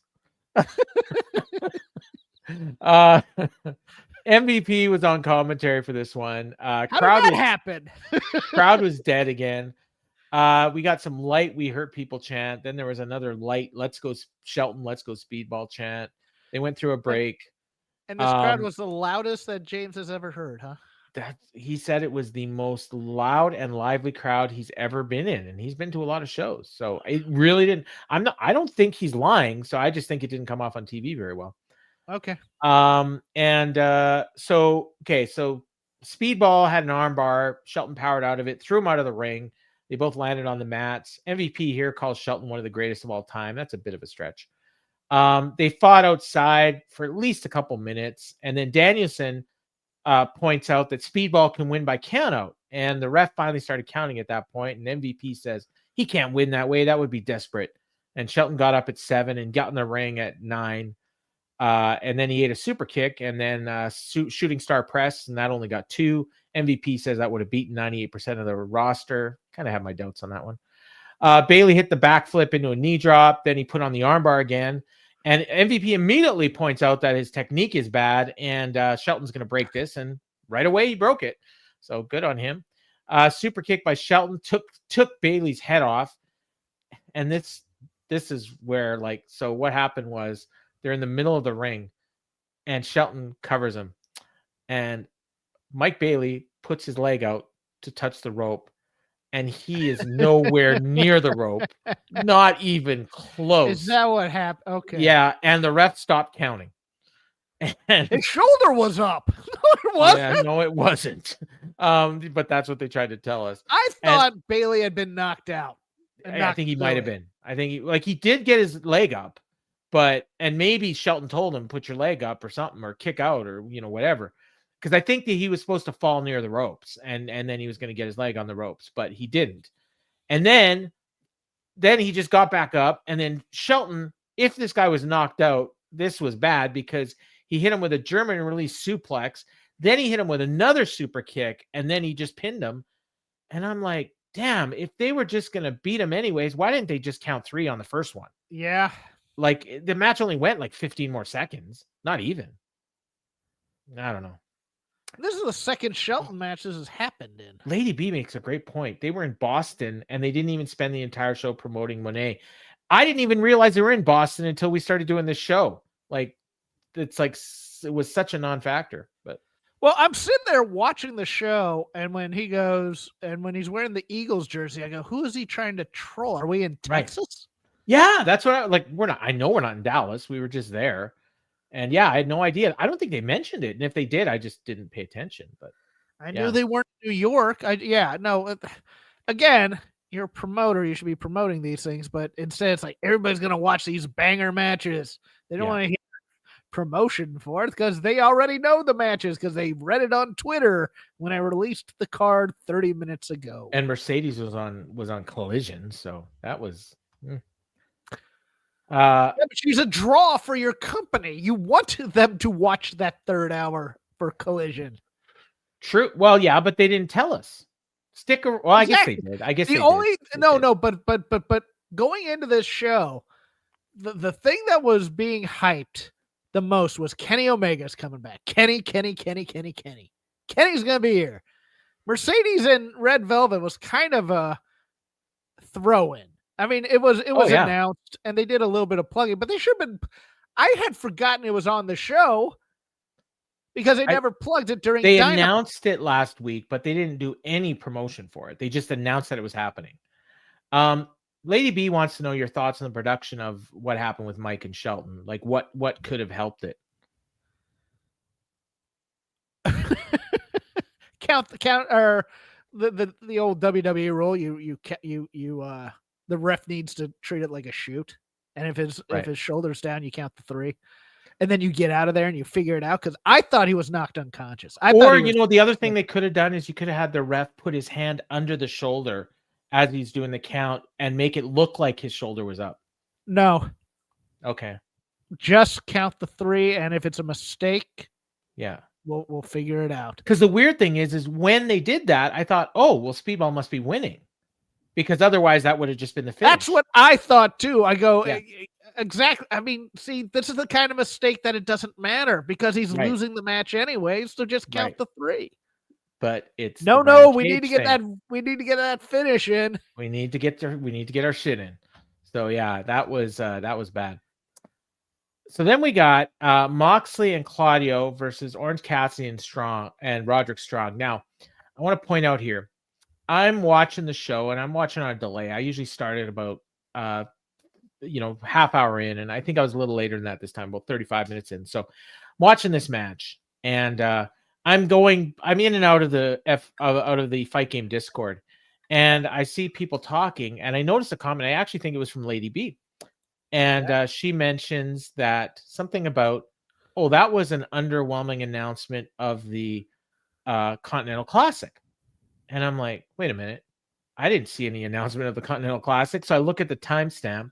MVP was on commentary for this one. How did that happen? Crowd was dead again. We got some light "We Hurt People" chant. Then there was another light "Let's go Shelton, let's go Speedball" chant. They went through a break. And this crowd was the loudest that James has ever heard, huh? He said it was the most loud and lively crowd he's ever been in, and he's been to a lot of shows. So it really didn't. I don't think he's lying. So I just think it didn't come off on TV very well. Okay. So Speedball had an arm bar. Shelton powered out of it, threw him out of the ring. They both landed on the mats. MVP here calls Shelton one of the greatest of all time. That's a bit of a stretch. They fought outside for at least a couple minutes, and then Danielson points out that Speedball can win by countout, and the ref finally started counting at that point, and MVP says he can't win that way. That would be desperate. And Shelton got up at 7 and got in the ring at 9. And then he ate a super kick and then shooting star press, and that only got 2. MVP says that would have beaten 98% of the roster. Kind of have my doubts on that one. Bailey hit the backflip into a knee drop. Then he put on the armbar again. And MVP immediately points out that his technique is bad and Shelton's going to break this. And right away he broke it. So good on him. Super kick by Shelton took Bailey's head off. And this is where, so what happened was they're in the middle of the ring and Shelton covers him. And Mike Bailey puts his leg out to touch the rope. And he is nowhere near the rope, not even close. Is that what happened? Okay. Yeah, and the ref stopped counting. And his shoulder was up. No, it wasn't. Yeah, no, it wasn't. But that's what they tried to tell us. I thought Bailey had been knocked out. I think he might have been. I think he did get his leg up, and maybe Shelton told him, put your leg up or something, or kick out or whatever. because I think that he was supposed to fall near the ropes, and then he was going to get his leg on the ropes, but he didn't. And then he just got back up, and then Shelton, if this guy was knocked out, this was bad because he hit him with a German release suplex. Then he hit him with another super kick, and then he just pinned him. And I'm like, damn, if they were just going to beat him anyways, why didn't they just count 3 on the first one? Yeah. Like, the match only went like 15 more seconds. Not even. I don't know. This is the second Shelton match this has happened in. Lady B makes a great point. They were in Boston, and they didn't even spend the entire show promoting Monet. I didn't even realize they were in Boston until we started doing this show. Like, it's like it was such a non-factor. But well, I'm sitting there watching the show, and when he goes, and when he's wearing the Eagles jersey, I go, who is he trying to troll? Are we in Texas? Right. Yeah, that's what I know we're not in Dallas. We were just there. And yeah, I had no idea. I don't think they mentioned it. And if they did, I just didn't pay attention. But I knew they weren't in New York. Again, you're a promoter. You should be promoting these things. But instead, it's like everybody's going to watch these banger matches. They don't want to hear promotion for it because they already know the matches because they read it on Twitter when I released the card 30 minutes ago. And Mercedes was on Collision. So that was... but she's a draw for your company. You want them to watch that third hour for Collision. True. Well, yeah, but they didn't tell us. Well, I guess they did. I guess but going into this show, the thing that was being hyped the most was Kenny Omega's coming back. Kenny's gonna be here. Mercedes and Red Velvet was kind of a throw-in. I mean, it was announced, and they did a little bit of plugging, but they should have been. I had forgotten it was on the show because they never plugged it during. They announced it last week, but they didn't do any promotion for it. They just announced that it was happening. Lady B wants to know your thoughts on the production of what happened with Mike and Shelton. Like, what could have helped it? count or the old WWE rule. The ref needs to treat it like a shoot, and if his shoulder's down, you count the 3, and then you get out of there and you figure it out. Because I thought he was knocked unconscious. The other thing they could have done is you could have had the ref put his hand under the shoulder as he's doing the count and make it look like his shoulder was up. No. Okay. Just count the 3, and if it's a mistake, we'll figure it out. Because the weird thing is when they did that, I thought, oh, well, Speedball must be winning. Because otherwise that would have just been the finish. That's what I thought too. I go, exactly. I mean, see, this is the kind of mistake that it doesn't matter because he's losing the match anyways. So just count the 3. But it's we need to get that. We need to get that finish in. We need to get our shit in. So yeah, that was bad. So then we got Moxley and Claudio versus Orange Cassidy and Roderick Strong. Now, I want to point out here. I'm watching the show and I'm watching on a delay. I usually start at about, half hour in. And I think I was a little later than that this time, about 35 minutes in. So I'm watching this match and I'm in and out of the Fight Game Discord and I see people talking and I noticed a comment. I actually think it was from Lady B. And she mentions that something about, that was an underwhelming announcement of the Continental Classic. And I'm like, wait a minute. I didn't see any announcement of the Continental Classic. So I look at the timestamp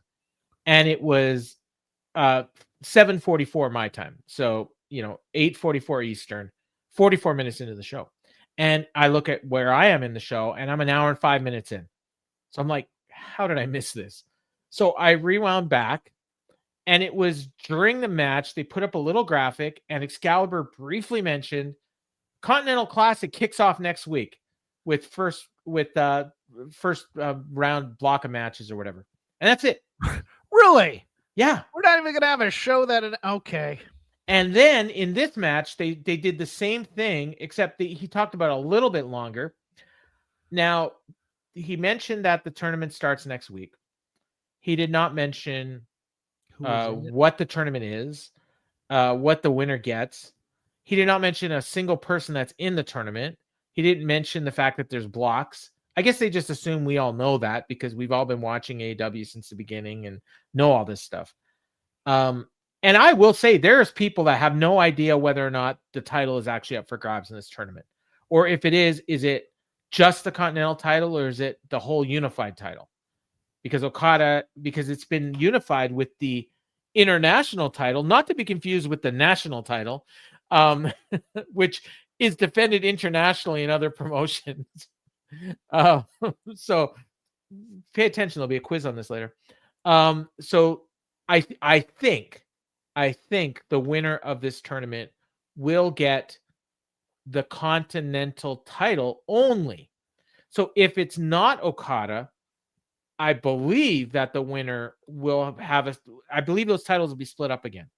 and it was 7:44 my time. So, 8:44 Eastern, 44 minutes into the show. And I look at where I am in the show and I'm an hour and 5 minutes in. So I'm like, how did I miss this? So I rewound back and it was during the match. They put up a little graphic and Excalibur briefly mentioned Continental Classic kicks off next week. With first round block of matches or whatever. And that's it. Really? Yeah. We're not even going to have a show okay. And then in this match, they did the same thing, except he talked about it a little bit longer. Now, he mentioned that the tournament starts next week. He did not mention what the tournament is, what the winner gets. He did not mention a single person that's in the tournament. He didn't mention the fact that there's blocks. I guess they just assume we all know that because we've all been watching AEW since the beginning and know all this stuff. And And I will say there's people that have no idea whether or not the title is actually up for grabs in this tournament. Or if it is it just the Continental title or is it the whole unified title? Because because it's been unified with the international title, not to be confused with the national title, which is defended internationally in other promotions. So pay attention. There'll be a quiz on this later. So I think the winner of this tournament will get the Continental title only. So if it's not Okada, I believe that the winner will have I believe those titles will be split up again.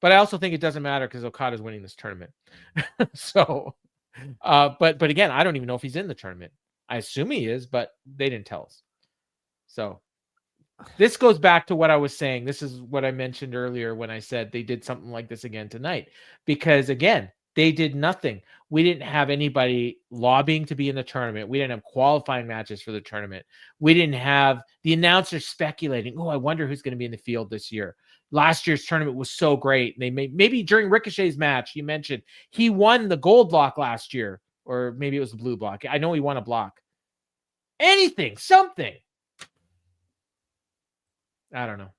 But I also think it doesn't matter because Okada's winning this tournament. So, but again, I don't even know if he's in the tournament. I assume he is, but they didn't tell us. So this goes back to what I was saying. This is what I mentioned earlier when I said they did something like this again tonight. Because again, they did nothing. We didn't have anybody lobbying to be in the tournament. We didn't have qualifying matches for the tournament. We didn't have the announcers speculating, oh, I wonder who's going to be in the field this year. Last year's tournament was so great. They maybe during Ricochet's match, you mentioned he won the gold block last year, or maybe it was the blue block. I know he won a block. Anything, something. I don't know.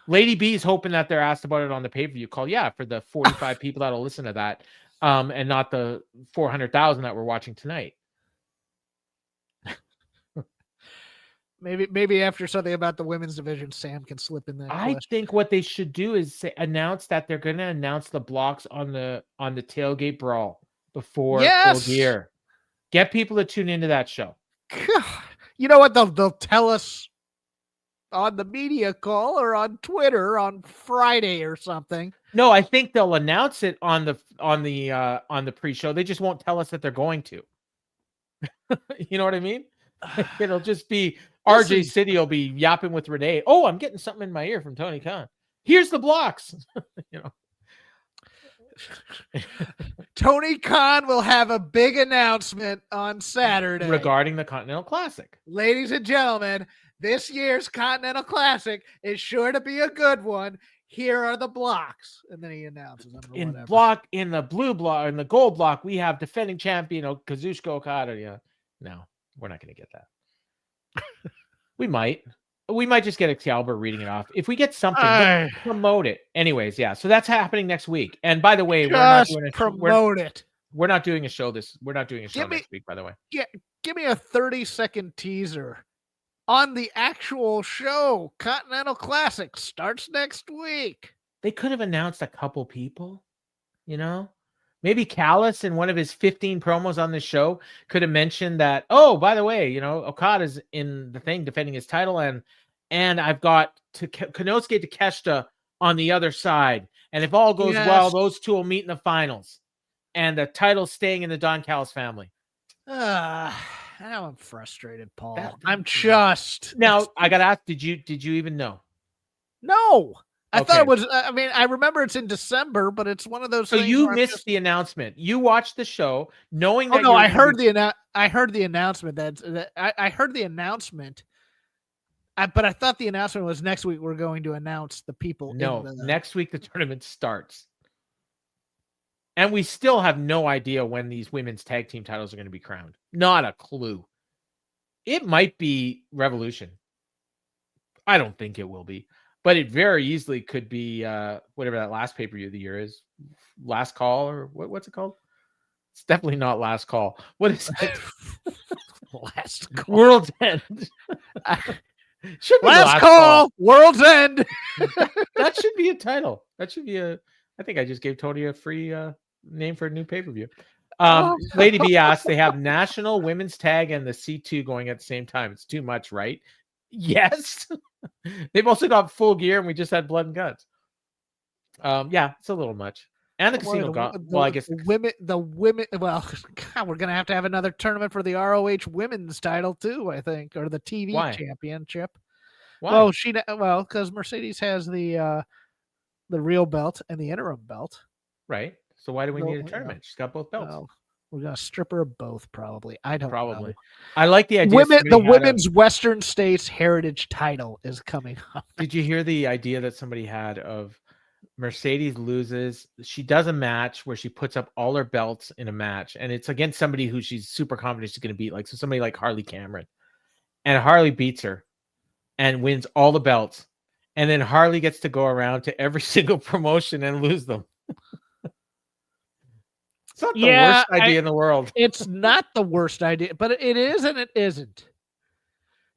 Lady B's hoping that they're asked about it on the pay-per-view call. Yeah, for the 45 people that'll listen to that, and not the 400,000 that we're watching tonight. Maybe after something about the women's division, Sam can slip in that. I think what they should do is announce that they're going to announce the blocks on the tailgate brawl before Full Gear. Get people to tune into that show. You know what? They'll tell us on the media call or on Twitter on Friday or something. No, I think they'll announce it on the pre-show. They just won't tell us that they're going to. You know what I mean? It'll just be RJ City will be yapping with Renee. Oh, I'm getting something in my ear from Tony Khan. Here's the blocks. You know. Tony Khan will have a big announcement on Saturday regarding the Continental Classic. Ladies and gentlemen, this year's Continental Classic is sure to be a good one. Here are the blocks. And then he announces in the blue block, in the gold block, we have defending champion Kazuchika Okada. Yeah. No, we're not going to get that. We might just get Excalibur reading it off. If we get something, promote it. Anyways, yeah. So that's happening next week. And by the way, we're not doing a show next week, by the way. Yeah, give me a 30-second teaser on the actual show. Continental Classic starts next week. They could have announced a couple people, you know? Maybe Callis in one of his 15 promos on the show could have mentioned that, oh, by the way, you know, Okada's in the thing defending his title, and I've got Konosuke Takeshita on the other side. And if all goes well, those two will meet in the finals. And the title's staying in the Don Callis family. Now I'm frustrated, Paul. Now I got to ask, did you even know? No. I thought it was, I remember it's in December, but it's one of those things. So you missed the announcement. You watched the show knowing that. I heard the announcement. I heard the announcement. But I thought the announcement was next week we're going to announce the people. No, next week the tournament starts. And we still have no idea when these women's tag team titles are going to be crowned. Not a clue. It might be Revolution. I don't think it will be. But it very easily could be whatever that last pay-per-view of the year is. Last Call, or what's it called? It's definitely not Last Call. What is it? Last Call. World's End. Should be last call. World's End. That should be a title. That should be I think I just gave Tony a free name for a new pay-per-view. Lady B asked, they have National Women's Tag and the C2 going at the same time. It's too much, right? Yes. They've also got Full Gear, and we just had Blood and Guts. Yeah, it's a little much. And the Casino got I guess the women. Well, God, we're gonna have to have another tournament for the ROH Women's title too, I think, or the TV Championship. Why? Well, because Mercedes has the real belt and the interim belt. Right. So why do we need a tournament? She's got both belts. We're gonna strip her of both, probably. I don't Probably. know. I like the idea. The women's Western States Heritage title is coming up. Did you hear the idea that somebody had of Mercedes loses? She does a match where she puts up all her belts in a match, and it's against somebody who she's super confident she's going to beat, like so somebody like Harley Cameron, and Harley beats her and wins all the belts, and then Harley gets to go around to every single promotion and lose them. It's not the worst idea in the world. It's not the worst idea, but it is and it isn't.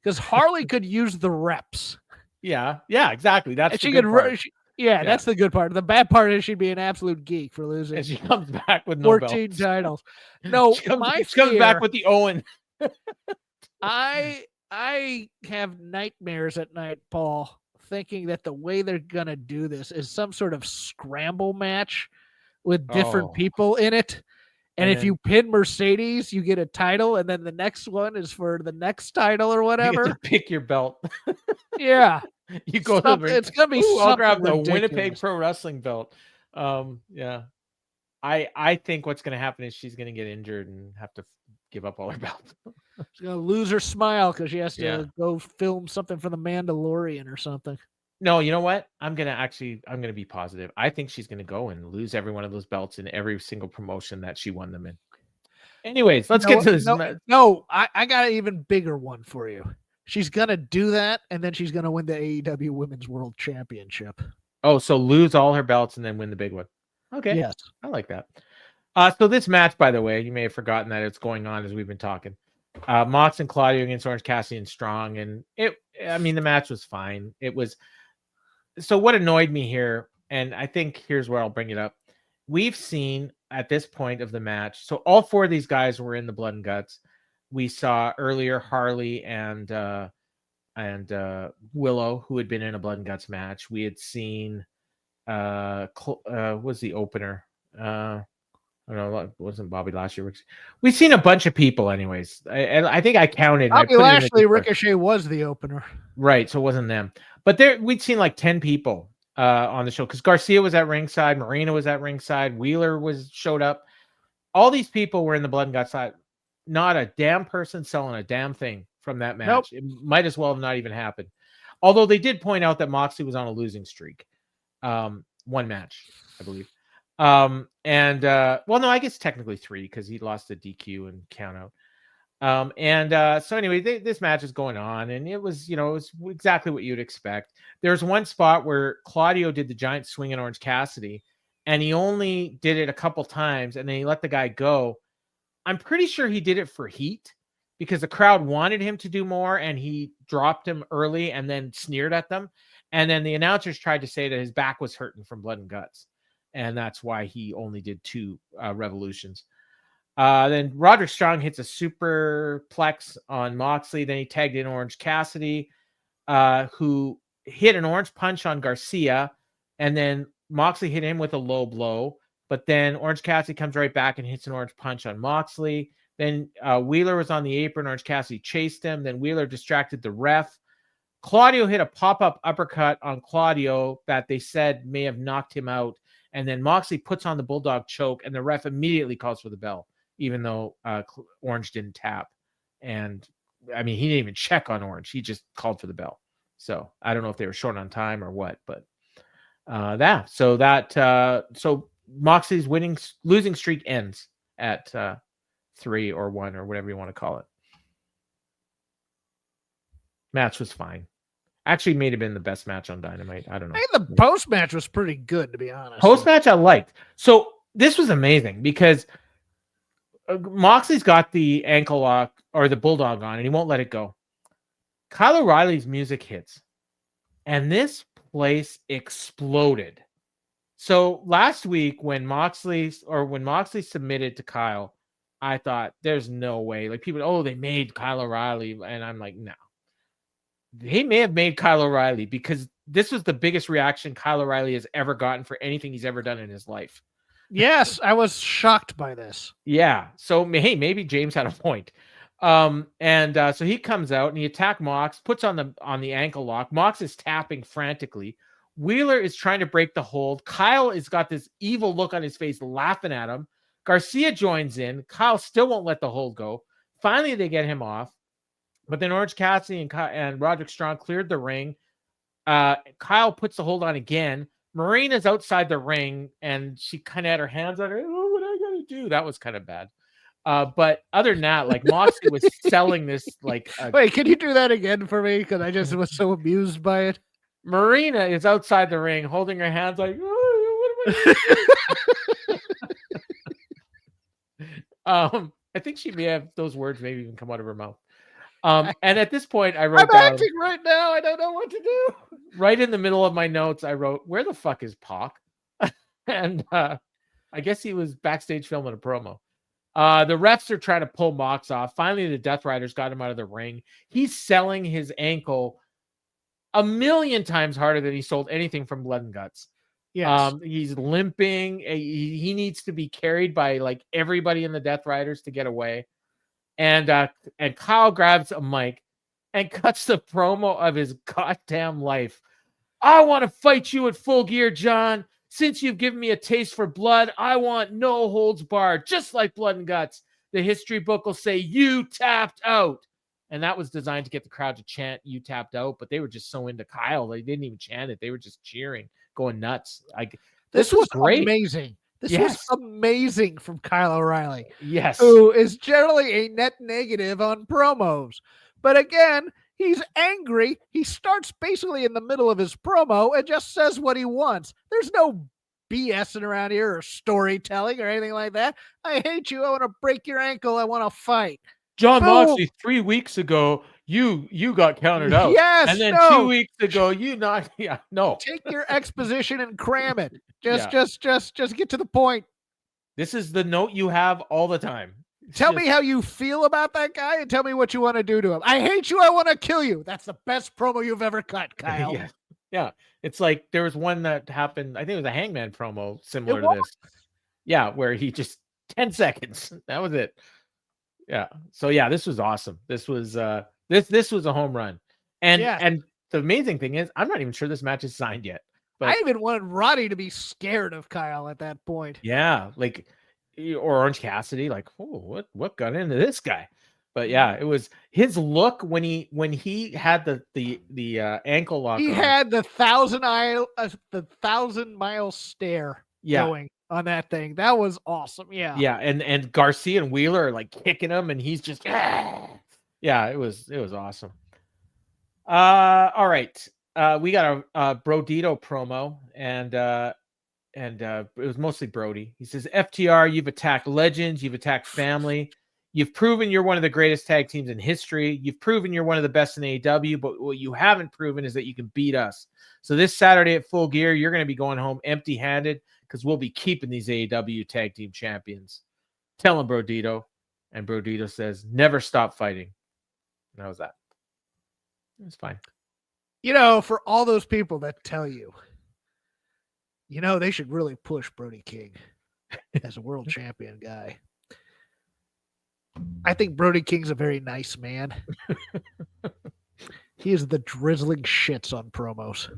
Because Harley could use the reps. Yeah, exactly. That's the good part. That's the good part. The bad part is she'd be an absolute geek for losing. And she comes back with no 14 belts. titles. No, she comes back with the Owen. I have nightmares at night, Paul, thinking that the way they're gonna do this is some sort of scramble match with different people in it. And if you pin Mercedes, you get a title, and then the next one is for the next title or whatever. You get to pick your belt. Yeah. You go to it's gonna be something I'll grab the ridiculous. Winnipeg Pro Wrestling belt. Yeah. I think what's gonna happen is she's gonna get injured and have to give up all her belts. She's gonna lose her smile because she has to go film something for the Mandalorian or something. No, you know what? I'm gonna be positive. I think she's gonna go and lose every one of those belts in every single promotion that she won them in. Anyways, let's get to this. No, I got an even bigger one for you. She's gonna do that, and then she's gonna win the AEW Women's World Championship. Oh, so lose all her belts and then win the big one. Okay. Yes. I like that. So this match, by the way, you may have forgotten that it's going on as we've been talking. Mox and Claudio against Orange Cassidy and Strong, and the match was fine. It was. So what annoyed me here, and I think here's where I'll bring it up. We've seen at this point of the match, so all four of these guys were in the Blood and Guts. We saw earlier Harley and Willow, who had been in a Blood and Guts match. We had seen was the opener. I don't know, it wasn't Bobby Lashley. We've seen a bunch of people, anyways. I think I counted. Bobby Lashley, Ricochet was the opener, right? So it wasn't them, but we'd seen like 10 people on the show because Garcia was at ringside, Marina was at ringside, Wheeler showed up. All these people were in the Blood and Guts side. Not a damn person selling a damn thing from that match. Nope. It might as well have not even happened. Although they did point out that Moxley was on a losing streak. One match, I believe. No, I guess technically 3 because he lost a DQ and count out. So anyway, this match is going on, and it was exactly what you'd expect. There's one spot where Claudio did the giant swing in Orange Cassidy, and he only did it a couple times, and then he let the guy go. I'm pretty sure he did it for heat because the crowd wanted him to do more, and he dropped him early and then sneered at them. And then the announcers tried to say that his back was hurting from Blood and Guts. And that's why he only did 2 revolutions. Then Roderick Strong hits a superplex on Moxley. Then he tagged in Orange Cassidy, who hit an orange punch on Garcia. And then Moxley hit him with a low blow. But then Orange Cassidy comes right back and hits an orange punch on Moxley. Then Wheeler was on the apron. Orange Cassidy chased him. Then Wheeler distracted the ref. Claudio hit a pop-up uppercut on Claudio that they said may have knocked him out. And then Moxley puts on the Bulldog choke, and the ref immediately calls for the bell, even though Orange didn't tap. And, he didn't even check on Orange. He just called for the bell. So I don't know if they were short on time or what, but so Moxley's losing streak ends at 3 or 1 or whatever you want to call it. Match was fine. Actually, may have been the best match on Dynamite. I don't know. The post match was pretty good, to be honest. Post match I liked. So this was amazing because Moxley's got the ankle lock or the Bulldog on, and he won't let it go. Kyle O'Reilly's music hits, and this place exploded. So last week when Moxley submitted to Kyle, I thought there's no way. Like people, they made Kyle O'Reilly, and I'm like, no. He may have made Kyle O'Reilly because this was the biggest reaction Kyle O'Reilly has ever gotten for anything he's ever done in his life. Yes, I was shocked by this. Yeah. So, hey, maybe James had a point. So he comes out and he attacks Mox, puts on the ankle lock. Mox is tapping frantically. Wheeler is trying to break the hold. Kyle has got this evil look on his face, laughing at him. Garcia joins in. Kyle still won't let the hold go. Finally, they get him off. But then Orange Cassidy and Roderick Strong cleared the ring. Kyle puts the hold on again. Marina's outside the ring, and she kind of had her hands on her. Oh, what I gotta do? That was kind of bad. But other than that, like Moxley was selling this like. Wait, can you do that again for me? Because I just was so amused by it. Marina is outside the ring, holding her hands like, oh, what am I doing? I think she may have those words maybe even come out of her mouth. And at this point, I wrote down, acting right now. I don't know what to do. Right in the middle of my notes, I wrote, "Where the fuck is Pac?" And I guess he was backstage filming a promo. The refs are trying to pull Mox off. Finally, the Death Riders got him out of the ring. He's selling his ankle 1,000,000 times harder than he sold anything from Blood and Guts. Yes. He's limping. He needs to be carried by like everybody in the Death Riders to get away. And Kyle grabs a mic and cuts the promo of his goddamn life. I want to fight you at Full Gear, John. Since you've given me a taste for blood, I want no holds barred, just like Blood and Guts. The history book will say you tapped out. And that was designed to get the crowd to chant you tapped out, but they were just so into Kyle. They didn't even chant it. They were just cheering, going nuts. Like this was great. Amazing. This was amazing from Kyle O'Reilly. Yes. Who is generally a net negative on promos. But again, he's angry. He starts basically in the middle of his promo and just says what he wants. There's no BSing around here or storytelling or anything like that. I hate you. I want to break your ankle. I want to fight. John Moxley, 3 weeks ago, you got counted out. Yes. And then 2 weeks ago, no. Take your exposition and cram it. Just get to the point. This is the note you have all the time. Tell me how you feel about that guy and tell me what you want to do to him. I hate you. I want to kill you. That's the best promo you've ever cut, Kyle. Yeah. It's like there was one that happened. I think it was a Hangman promo similar to this. Yeah. Where he just 10 seconds. That was it. Yeah. So yeah, this was awesome. This was this was a home run. And the amazing thing is I'm not even sure this match is signed yet. But I even wanted Roddy to be scared of Kyle at that point. Yeah, like or Orange Cassidy, like, oh, what got into this guy? But yeah, it was his look when he had the ankle lock. He had the 1,000-mile stare going on that thing. That was awesome. Yeah. Yeah, and Garcia and Wheeler are like kicking him, and he's just yeah, it was awesome. All right. We got a Brodito promo, and it was mostly Brody. He says, FTR, you've attacked legends, you've attacked family. You've proven you're one of the greatest tag teams in history. You've proven you're one of the best in AEW, but what you haven't proven is that you can beat us. So this Saturday at Full Gear, you're going to be going home empty-handed because we'll be keeping these AEW tag team champions. Tell him, Brodito. And Brodito says, never stop fighting. And that was that. It's fine. You know, for all those people that tell you, you know, they should really push Brody King as a world champion guy. I think Brody King's a very nice man. He is the drizzling shits on promos.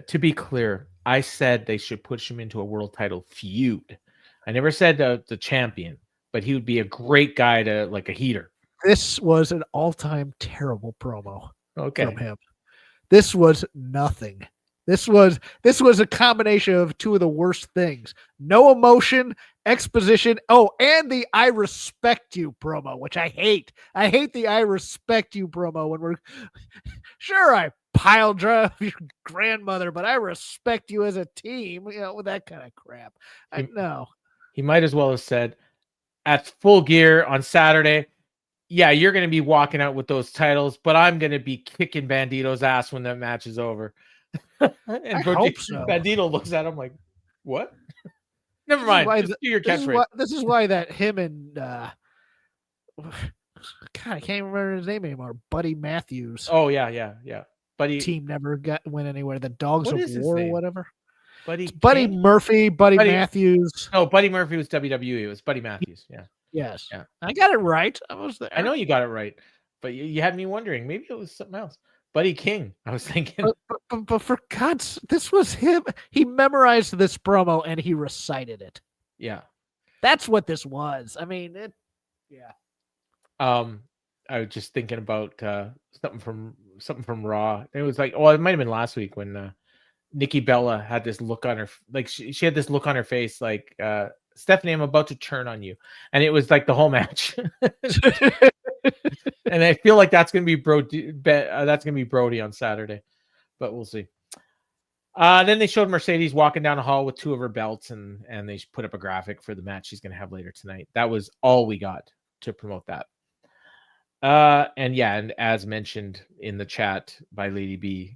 To be clear, I said they should push him into a world title feud. I never said the champion, but he would be a great guy to like a heater. This was an all-time terrible promo from him. This was nothing. This was a combination of two of the worst things. No emotion, exposition. Oh, and the I respect you promo, which I hate. I hate the I respect you promo when we're sure I pile drive your grandmother, but I respect you as a team, you know, with that kind of crap. I know. He might as well have said at Full Gear on Saturday, yeah, you're going to be walking out with those titles, but I'm going to be kicking Bandito's ass when that match is over. And Bandito looks at him like, what? Never mind. Just do your catchphrase. This is why that him and God, I can't remember his name anymore. Buddy Matthews. Oh yeah. Buddy team never went anywhere. The Dogs of War or whatever. Buddy Murphy, Buddy Matthews. No, Buddy Murphy was WWE. It was Buddy Matthews. Yeah. Yes. Yeah. I got it right. I was there. I know you got it right, but you had me wondering. Maybe it was something else. Buddy King. I was thinking. But for God's, this was him. He memorized this promo and he recited it. Yeah. That's what this was. I mean, yeah. I was just thinking about something from Raw. It was like, it might have been last week when Nikki Bella had this look on her, like she had this look on her face, like Stephanie, I'm about to turn on you, and it was like the whole match. And I feel like that's gonna be Brody on Saturday, but we'll see. Then they showed Mercedes walking down the hall with 2 of her belts, and they put up a graphic for the match she's gonna have later tonight. That was all we got to promote that. And as mentioned in the chat by Lady B,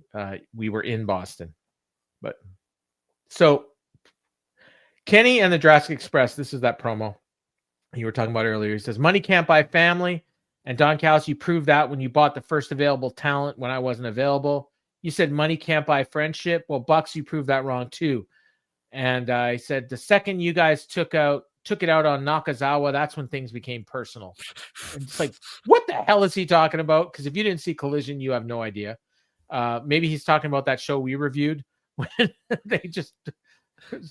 we were in Boston. But so Kenny and the Jurassic Express, this is that promo you were talking about earlier. He says, money can't buy family. And Don Callis, you proved that when you bought the first available talent when I wasn't available. You said money can't buy friendship. Well, Bucks, you proved that wrong too. And I said, the second you guys took it out on Nakazawa, that's when things became personal. And it's like, what the hell is he talking about? Because if you didn't see Collision, you have no idea. Maybe he's talking about that show we reviewed when they just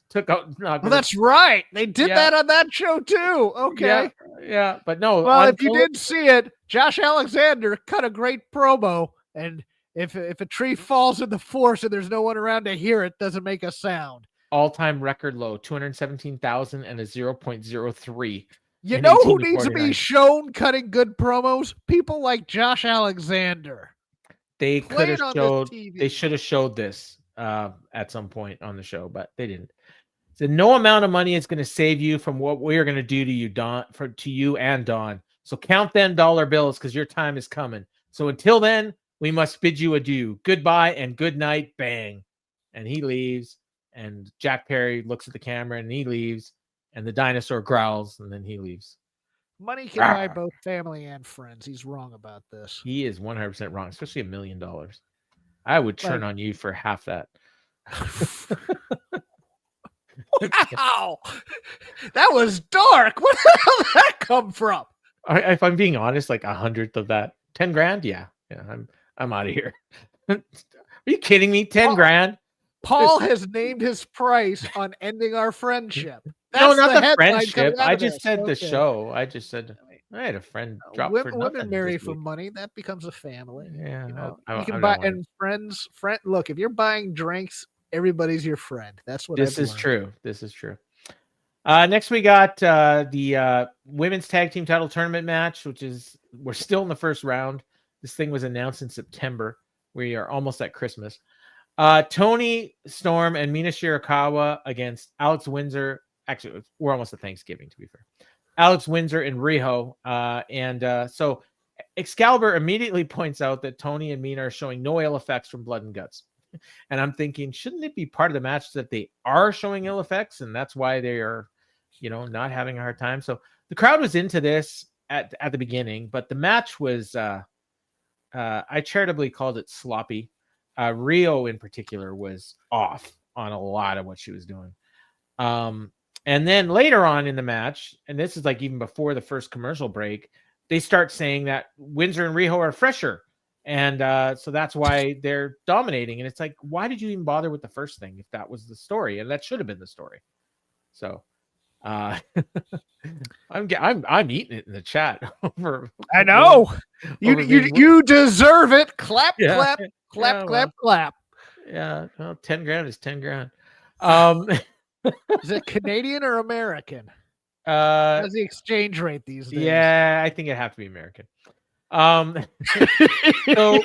took out Nakazawa. Well, that's right. They did that on that show too. Okay. Yeah. But no. Well, if you didn't see it, Josh Alexander cut a great promo. And if a tree falls in the forest and there's no one around to hear it, doesn't make a sound. All-time record low, 217,000 and a 0.03. You know who needs to be shown cutting good promos? People like Josh Alexander. They could have showed. They should have showed this at some point on the show, but they didn't. So no amount of money is going to save you from what we are going to do to you, Don. To you and Don. So count them dollar bills because your time is coming. So until then, we must bid you adieu. Goodbye and good night. Bang, and he leaves. And Jack Perry looks at the camera and he leaves, and the dinosaur growls and then he leaves. Money can buy both family and friends. He's wrong about this. He is 100% wrong, especially $1 million. I would turn on you for half that. Wow, that was dark. Where the hell did that come from? If I'm being honest, like 100th of that, 10 grand. Yeah, I'm out of here. Are you kidding me? 10 grand. Paul has named his price on ending our friendship. That's not the friendship. I just said the show. I just said I had a friend drop for nothing. Women marry for money. That becomes a family. Yeah, you can buy and friends. Look, if you're buying drinks, everybody's your friend. That's what this is true. This is true. Next, we got the women's tag team title tournament match, we're still in the first round. This thing was announced in September. We are almost at Christmas. Tony Storm and Mina Shirakawa against Alex Windsor. Actually, we're almost at Thanksgiving, to be fair. Alex Windsor and Riho. So Excalibur immediately points out that Tony and Mina are showing no ill effects from blood and guts. And I'm thinking, shouldn't it be part of the match that they are showing ill effects? And that's why they are, not having a hard time. So the crowd was into this at the beginning, but the match was, I charitably called it sloppy. Rio in particular was off on a lot of what she was doing. And then later on in the match, and this is like even before the first commercial break, they start saying that Windsor and Riho are fresher. And so that's why they're dominating. And it's like, why did you even bother with the first thing if that was the story? And that should have been the story. So I'm eating it in the chat over. I know you deserve it. Clap, clap, clap, clap, clap. Yeah, well, 10 grand is 10 grand. Is it Canadian or American? How's the exchange rate these days? Yeah, I think it'd have to be American. So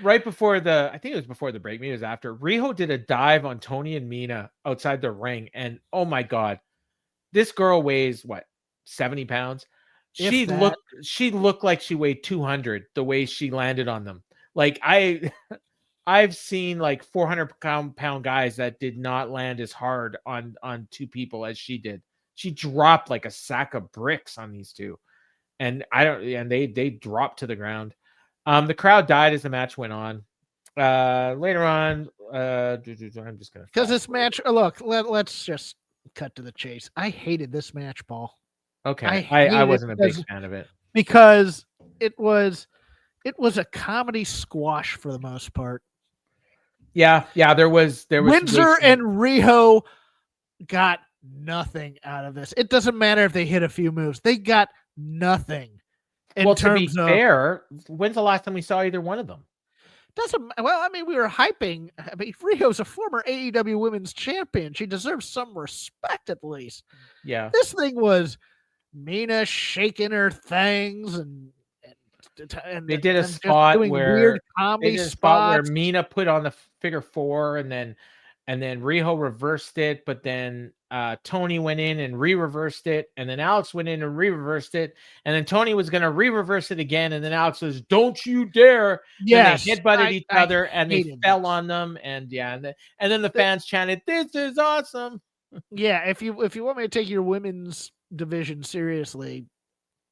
right before I think it was before the break, maybe it was after, Riho did a dive on Tony and Mina outside the ring, and oh my god, this girl weighs 70 pounds. She looked like she weighed 200 the way she landed on them. Like I've seen like 400-pound guys that did not land as hard on two people as she did. She dropped like a sack of bricks on these two. And they dropped to the ground. The crowd died as the match went on. Later on, I'm just gonna, because this match. Look, let's just cut to the chase. I hated this match, Paul. Okay, I wasn't a big fan of it because it was a comedy squash for the most part. Yeah, there was Windsor and Riho got nothing out of this. It doesn't matter if they hit a few moves. They got nothing. Well, to be fair, when's the last time we saw either one of them? We were hyping. Rio's a former AEW Women's Champion. She deserves some respect at least. Yeah. This thing was Mina shaking her things and they did a spot where weird comedy where Mina put on the figure 4 and then Riho reversed it, but then Tony went in and re-reversed it, and then Alex went in and re-reversed it, and then Tony was going to re-reverse it again, and then Alex says, "Don't you dare!" Yes, and they headbutted each other, and they fell on them, and then the fans chanted, "This is awesome!" Yeah, if you want me to take your women's division seriously,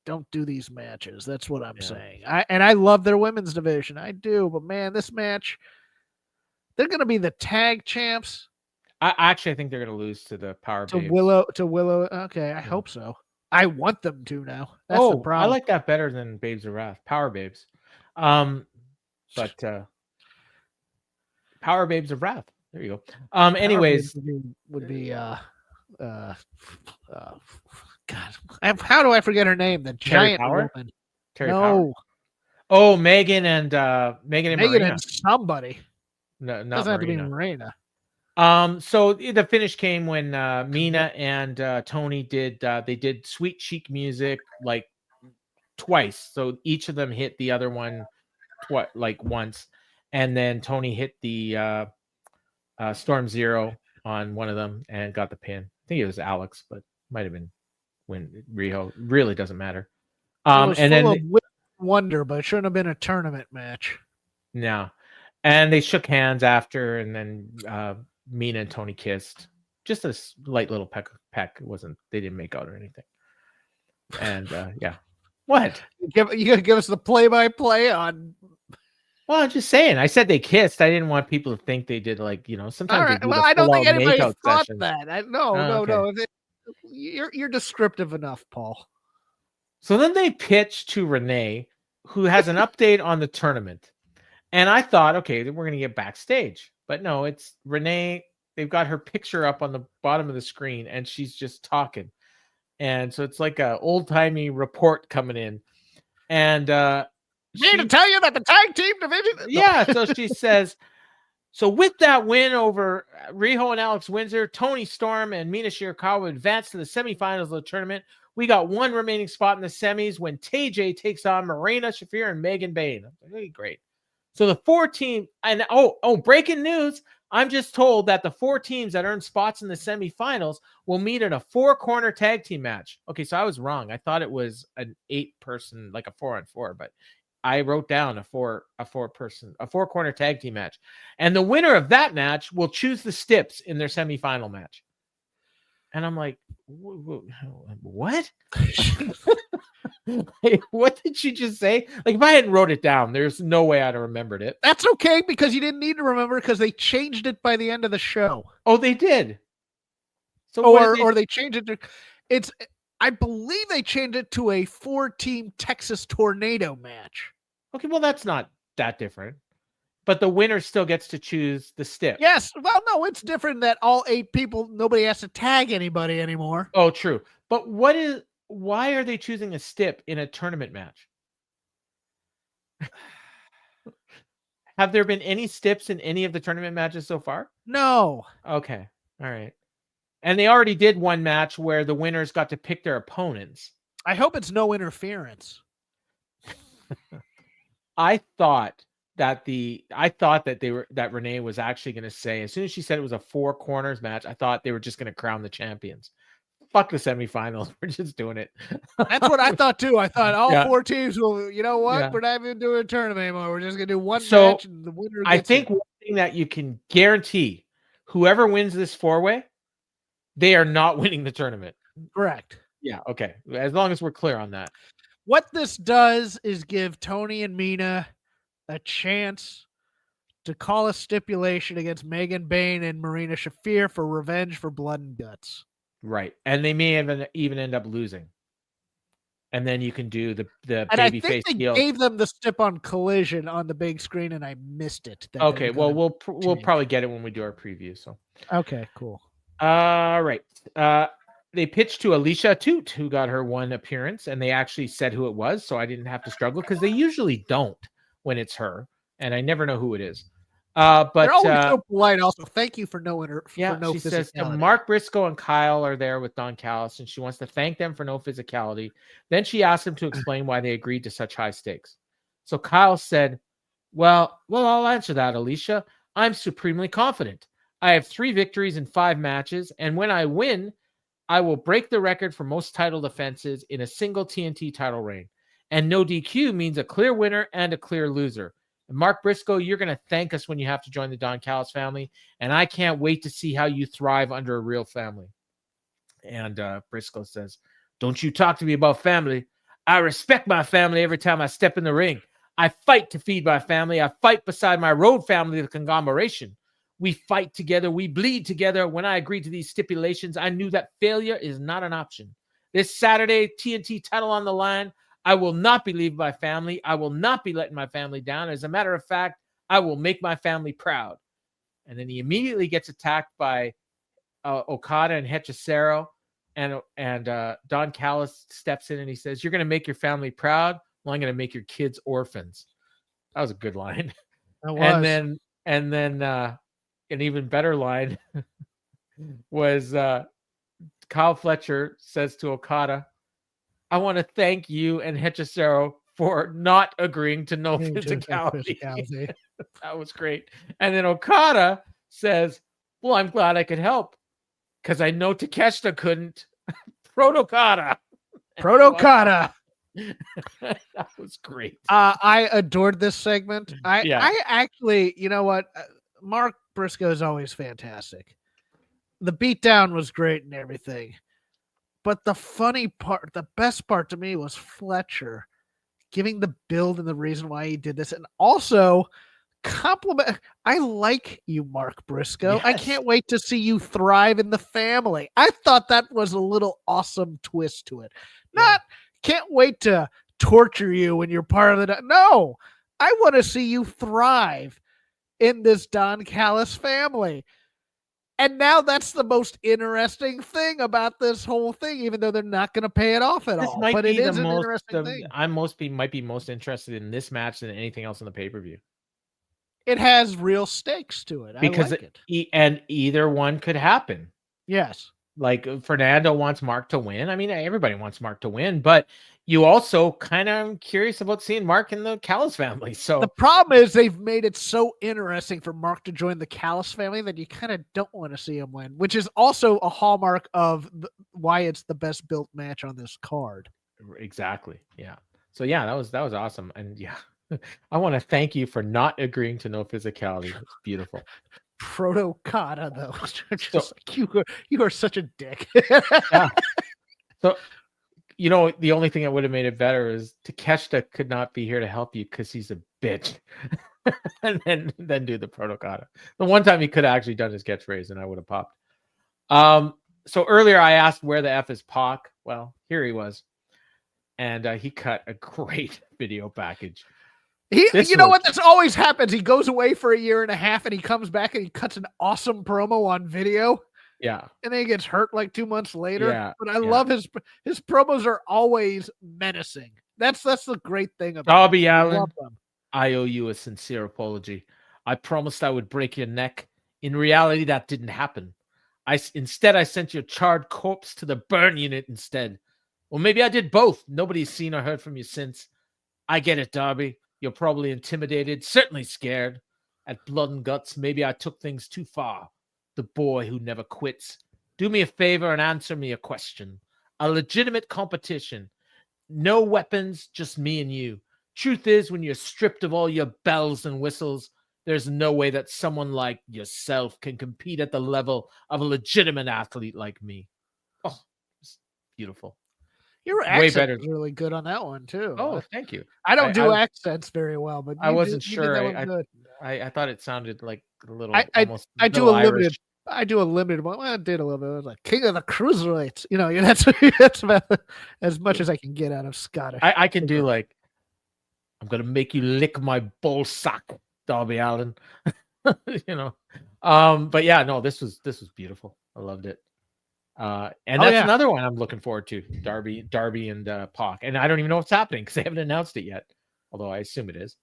don't do these matches. That's what I'm saying. I love their women's division, I do, but man, this match. They're going to be the tag champs. I think they're going to lose to the Power Babes. To Willow. Okay, I hope so. I want them to now. That's the problem. I like that better than Babes of Wrath. Power Babes. But Power Babes of Wrath. There you go. Anyways, would be God. How do I forget her name? The giant woman. Terry Power. Oh, Megan and Marina. And somebody. No, not doesn't have Marina. to be Marina. So the finish came when Mina and Tony did Sweet Chic music like twice. So each of them hit the other one once, and then Tony hit the Storm Zero on one of them and got the pin. I think it was Alex, but might have been when Riho. Really doesn't matter. And then wonder, but it shouldn't have been a tournament match. No. And they shook hands after, and then Mina and Tony kissed. Just a light little peck. They didn't make out or anything. And yeah, what? You gotta give us the play-by-play on. Well, I'm just saying. I said they kissed. I didn't want people to think they did sometimes. Right. They do I don't think anybody thought session. that. No. You're descriptive enough, Paul. So then they pitched to Renee, who has an update on the tournament. And I thought, okay, we're going to get backstage. But no, it's Renee. They've got her picture up on the bottom of the screen, and she's just talking. And so it's like an old-timey report coming in. And need to tell you that the tag team division... Yeah, so she says, so with that win over Riho and Alex Windsor, Tony Storm and Mina Shirakawa advanced to the semifinals of the tournament. We got one remaining spot in the semis when TJ takes on Marina Shafir and Megan Bayne. Really great. So the 4 teams, and breaking news, I'm just told that the 4 teams that earn spots in the semifinals will meet in a 4-corner tag team match. Okay, so I was wrong. I thought it was an 8-person, like a 4-on-4, but I wrote down a 4-corner tag team match. And the winner of that match will choose the Stips in their semifinal match. And I'm like, what? What did she just say? Like, if I hadn't wrote it down, there's no way I'd have remembered it. That's okay, because you didn't need to remember, because they changed it by the end of the show. Oh, they did. So or they changed it to I believe they changed it to a 4-team Texas Tornado match. Okay, well, that's not that different. But the winner still gets to choose the Stip. Yes. Well, no, it's different that all 8 people, nobody has to tag anybody anymore. Oh, true. But why are they choosing a Stip in a tournament match? Have there been any Stips in any of the tournament matches so far? No. Okay. All right. And they already did one match where the winners got to pick their opponents. I hope it's no interference. I thought that that Renee was actually going to say, as soon as she said it was a 4 corners match, I thought they were just going to crown the champions. Fuck the semifinals. We're just doing it. That's what I thought too. I thought all 4 teams will, you know what? Yeah. We're not even doing a tournament anymore. We're just going to do one match and the winner gets I think one thing that you can guarantee, whoever wins this 4-way, they are not winning the tournament. Correct. Yeah. Okay. As long as we're clear on that. What this does is give Tony and Mina a chance to call a stipulation against Megan Bayne and Marina Shafir for revenge for blood and guts. Right. And they may even end up losing. And then you can do the baby face deal. I gave them the stip on Collision on the big screen, and I missed it. Okay. Well, we'll probably get it when we do our preview. So. Okay, cool. Right. They pitched to Alicia Toot, who got her one appearance, and they actually said who it was, so I didn't have to struggle because they usually don't when it's her, and I never know who it is. They're But always so polite. Also, thank you for no yeah, for no she says to physicality. Mark Briscoe and Kyle are there with Don Callis, and she wants to thank them for no physicality. Then she asked him to explain why they agreed to such high stakes. So Kyle said, well, I'll answer that, Alicia. I'm supremely confident. I have 3 victories in 5 matches, and when I win, I will break the record for most title defenses in a single TNT title reign. And no DQ means a clear winner and a clear loser. And Mark Briscoe, you're going to thank us when you have to join the Don Callis family, and I can't wait to see how you thrive under a real family. And Briscoe says, don't you talk to me about family. I respect my family every time I step in the ring. I fight to feed my family. I fight beside my road family, the conglomeration. We fight together. We bleed together. When I agreed to these stipulations, I knew that failure is not an option. This Saturday, TNT title on the line. I will not be leaving my family. I will not be letting my family down. As a matter of fact, I will make my family proud. And then he immediately gets attacked by Okada and Hechicero. And Don Callis steps in and he says, you're going to make your family proud. Well, I'm going to make your kids orphans. That was a good line. That was. And then an even better line was Kyle Fletcher says to Okada, I want to thank you and Hechicero for not agreeing to no physicality. That was great. And then Okada says, well, I'm glad I could help because I know Takeshita couldn't. Protokada. That was great. I adored this segment. I actually, you know what? Mark Briscoe is always fantastic. The beatdown was great and everything. But the funny part, the best part to me was Fletcher giving the build and the reason why he did this. And also compliment. I like you, Mark Briscoe. Yes. I can't wait to see you thrive in the family. I thought that was a little awesome twist to it. Not can't wait to torture you when you're part of the. No, I want to see you thrive in this Don Callis family. And now that's the most interesting thing about this whole thing, even though they're not going to pay it off at all. But it is an interesting thing. I might be most interested in this match than anything else in the pay-per-view. It has real stakes to it. Because I like it. And either one could happen. Yes. Like Fernando wants Mark to win. I mean, everybody wants Mark to win, but you also kind of curious about seeing Mark in the Callis family. So the problem is they've made it so interesting for Mark to join the Callis family that you kind of don't want to see him win, which is also a hallmark of why it's the best built match on this card. Exactly. Yeah. So yeah, that was awesome. And yeah, I want to thank you for not agreeing to no physicality. It's beautiful. Protokada though, just like you are such a dick. Yeah. So, you know, the only thing that would have made it better is Takeshita could not be here to help you because he's a bitch, and then do the Protokada. The one time he could have actually done his catchphrase, and I would have popped. So earlier I asked where the F is Pac. Well, here he was, and he cut a great video package. You know what? This always happens. He goes away for a year and a half and he comes back and he cuts an awesome promo on video. Yeah. And then he gets hurt like 2 months later. Yeah. But I love his promos are always menacing. That's the great thing about Darby Allin. I owe you a sincere apology. I promised I would break your neck. In reality, that didn't happen. Instead, I sent your charred corpse to the burn unit instead. Well, maybe I did both. Nobody's seen or heard from you since. I get it, Darby. You're probably intimidated, certainly scared. At Blood and Guts, maybe I took things too far. The boy who never quits. Do me a favor and answer me a question. A legitimate competition. No weapons, just me and you. Truth is, when you're stripped of all your bells and whistles, there's no way that someone like yourself can compete at the level of a legitimate athlete like me. Oh, it's beautiful. Your accent was really good on that one too. Oh, thank you. I don't do accents very well, but I wasn't sure. I thought it sounded like a little. I do a limited one. Well, I did a little bit. I was like King of the Cruiserweights. You know, that's about as much as I can get out of Scottish. I can do like, I'm gonna make you lick my ball sack, Darby Allin. You know, but yeah, no, this was beautiful. I loved it. And that's yeah. another one I'm looking forward to. Darby and Pac. And I don't even know what's happening because they haven't announced it yet. Although I assume it is.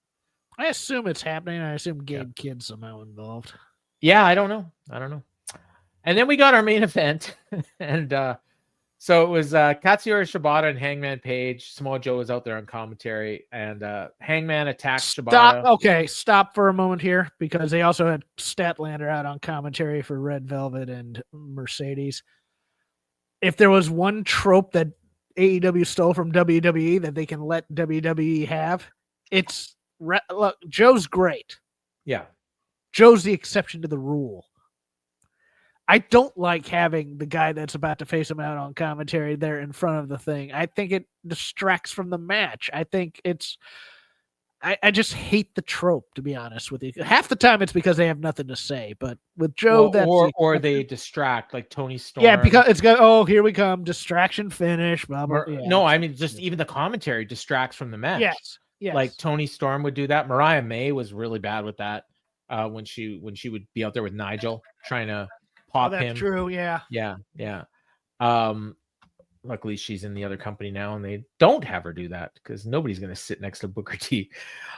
I assume it's happening. I assume Gabe Kidd's somehow involved. Yeah, I don't know. And then we got our main event. And so it was Katsuyori Shibata and Hangman Page. Samoa Joe was out there on commentary. And Hangman attacked Shibata. Stop for a moment here because they also had Statlander out on commentary for Red Velvet and Mercedes. If there was one trope that AEW stole from WWE that they can let WWE have, it's look, Joe's great. Yeah. Joe's the exception to the rule. I don't like having the guy that's about to face him out on commentary there in front of the thing. I think it distracts from the match. I think I just hate the trope, to be honest with you. Half the time it's because they have nothing to say, but with Joe, or they distract, like Tony Storm. Yeah, because it's got, oh, here we come, distraction finish, blah, blah, yeah. No, I mean, just even the commentary distracts from the match. Yes. Like Tony Storm would do that. Mariah May was really bad with that when she would be out there with Nigel trying to pop him. That's true, yeah. Yeah. Luckily, she's in the other company now, and they don't have her do that because nobody's going to sit next to Booker T.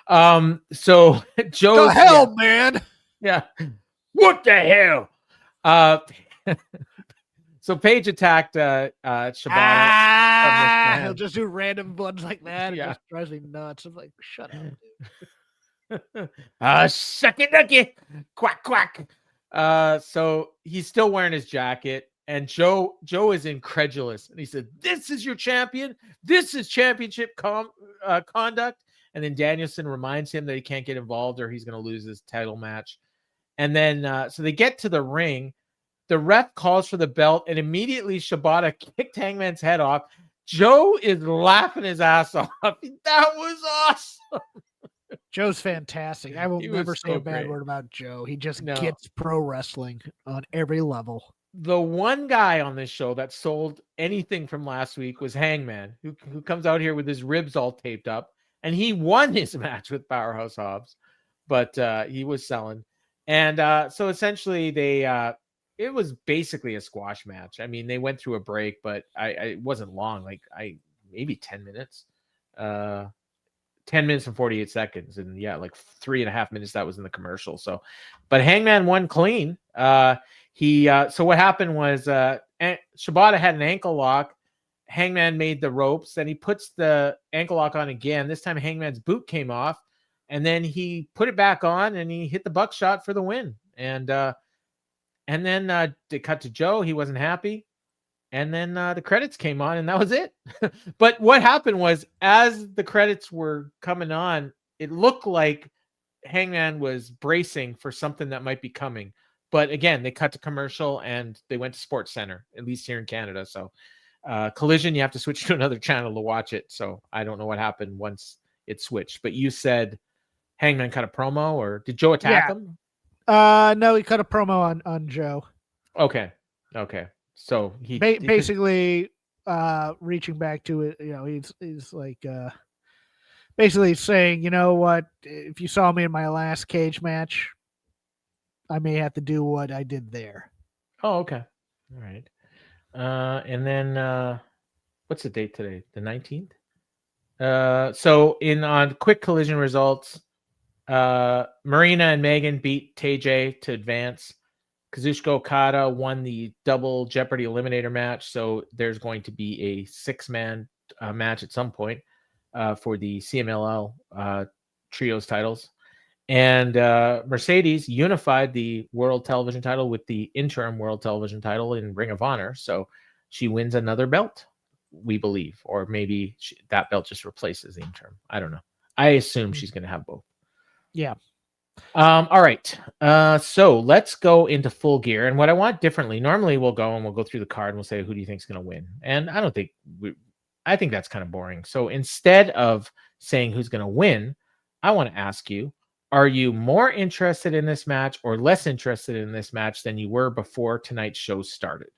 So Joe, the hell, man. Yeah, what the hell? So Paige attacked Shibata. He'll just do random ones like that. It Yeah. just drives me nuts. I'm like, shut up, dude. Suck it, ducky. Quack, quack. So he's still wearing his jacket. And Joe is incredulous. And he said, this is your champion. This is championship conduct. And then Danielson reminds him that he can't get involved or he's going to lose his title match. And then, so they get to the ring. The ref calls for the belt. And immediately Shibata kicked Hangman's head off. Joe is laughing his ass off. That was awesome. Joe's fantastic. I will never say a bad great. word about Joe. He just gets pro wrestling on every level. The one guy on this show that sold anything from last week was Hangman, who comes out here with his ribs all taped up, and he won his match with Powerhouse Hobbs, but he was selling. And so essentially it was basically a squash match. I mean, they went through a break, but it wasn't long, like maybe 10 minutes. 10 minutes and 48 seconds. And yeah, like 3.5 minutes that was in the commercial. So, but Hangman won clean. So what happened was Shibata had an ankle lock. Hangman made the ropes. Then he puts the ankle lock on again. This time Hangman's boot came off. And then he put it back on and he hit the buckshot for the win. And then they cut to Joe. He wasn't happy. And then the credits came on and that was it. But what happened was as the credits were coming on, it looked like Hangman was bracing for something that might be coming. But again, they cut to commercial and they went to Sports Center, at least here in Canada. So Collision, you have to switch to another channel to watch it. So I don't know what happened once it switched. But you said Hangman cut a promo, or did Joe attack him? No, he cut a promo on Joe. Okay. So he basically reaching back to it. You know, he's like basically saying, you know what? If you saw me in my last cage match, I may have to do what I did there. Oh, okay. All right. And then what's the date today? The 19th? So on quick Collision results, Marina and Megan beat TJ to advance. Kazuchika Okada won the double Jeopardy eliminator match. So there's going to be a 6-man match at some point for the CMLL trios titles. And Mercedes unified the world television title with the interim world television title in Ring of Honor. So she wins another belt, we believe. Or maybe that belt just replaces the interim. I don't know. I assume she's going to have both. Yeah. All right. So let's go into Full Gear. And what I want differently, normally we'll go through the card and we'll say, who do you think is going to win? And I think that's kind of boring. So instead of saying who's going to win, I want to ask you, are you more interested in this match or less interested in this match than you were before tonight's show started?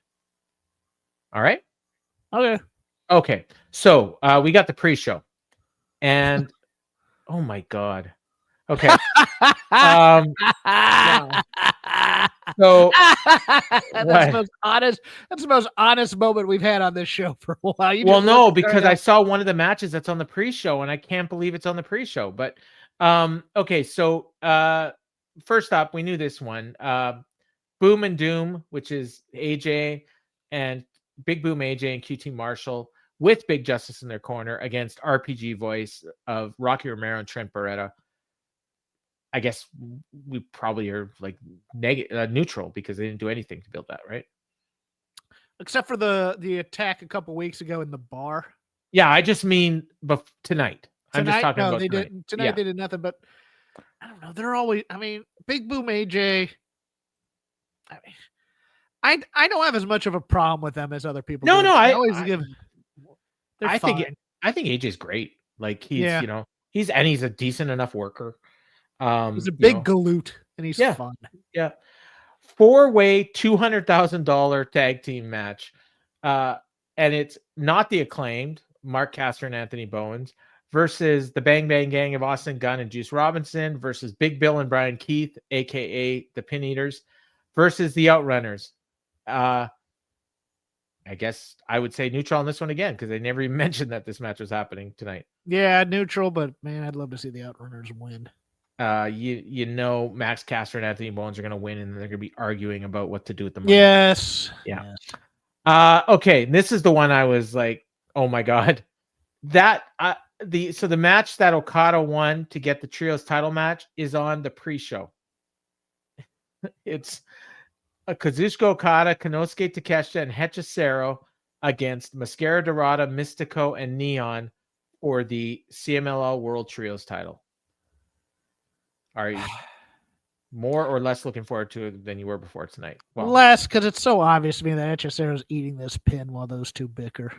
All right. Okay. So we got the pre-show and oh my God. Okay. So that's the most honest. That's the most honest moment we've had on this show for a while. Well, no, because I saw one of the matches that's on the pre-show, and I can't believe it's on the pre-show. But okay, so first up, we knew this one. Boom and Doom, which is AJ and Big Boom AJ and QT Marshall with Big Justice in their corner against RPG Voice of Rocky Romero and Trent Beretta. I guess we probably are like neutral because they didn't do anything to build that, right? Except for the attack a couple weeks ago in the bar. Yeah, I just mean Tonight, tonight. I'm just talking about they tonight. didn't. Tonight they did nothing, but I don't know. They're always. I mean, Big Boom AJ. I mean, I don't have as much of a problem with them as other people. No, I think AJ's great. Like he's he's a decent enough worker. He's a big galoot and he's fun. Yeah. 4-way $200,000 tag team match. And it's not the Acclaimed, Mark Castor and Anthony Bowens, versus the Bang Bang Gang of Austin Gunn and Juice Robinson, versus Big Bill and Brian Keith, aka the Pin Eaters, versus the Outrunners. I guess I would say neutral on this one again, because they never even mentioned that this match was happening tonight. Yeah, neutral, but man, I'd love to see the Outrunners win. Max Caster and Anthony Bowens are going to win, and they're going to be arguing about what to do with the money. Yes. Yeah. Okay. This is the one I was like, oh my God. The match that Okada won to get the trios title match is on the pre-show. It's Kazuchika Okada, Konosuke Takeshita, and Hechicero against Mascara Dorada, Mystico, and Neon for the CMLL World Trios title. Are you more or less looking forward to it than you were before tonight? Well, less, because it's so obvious to me that Hechicero's eating this pin while those two bicker.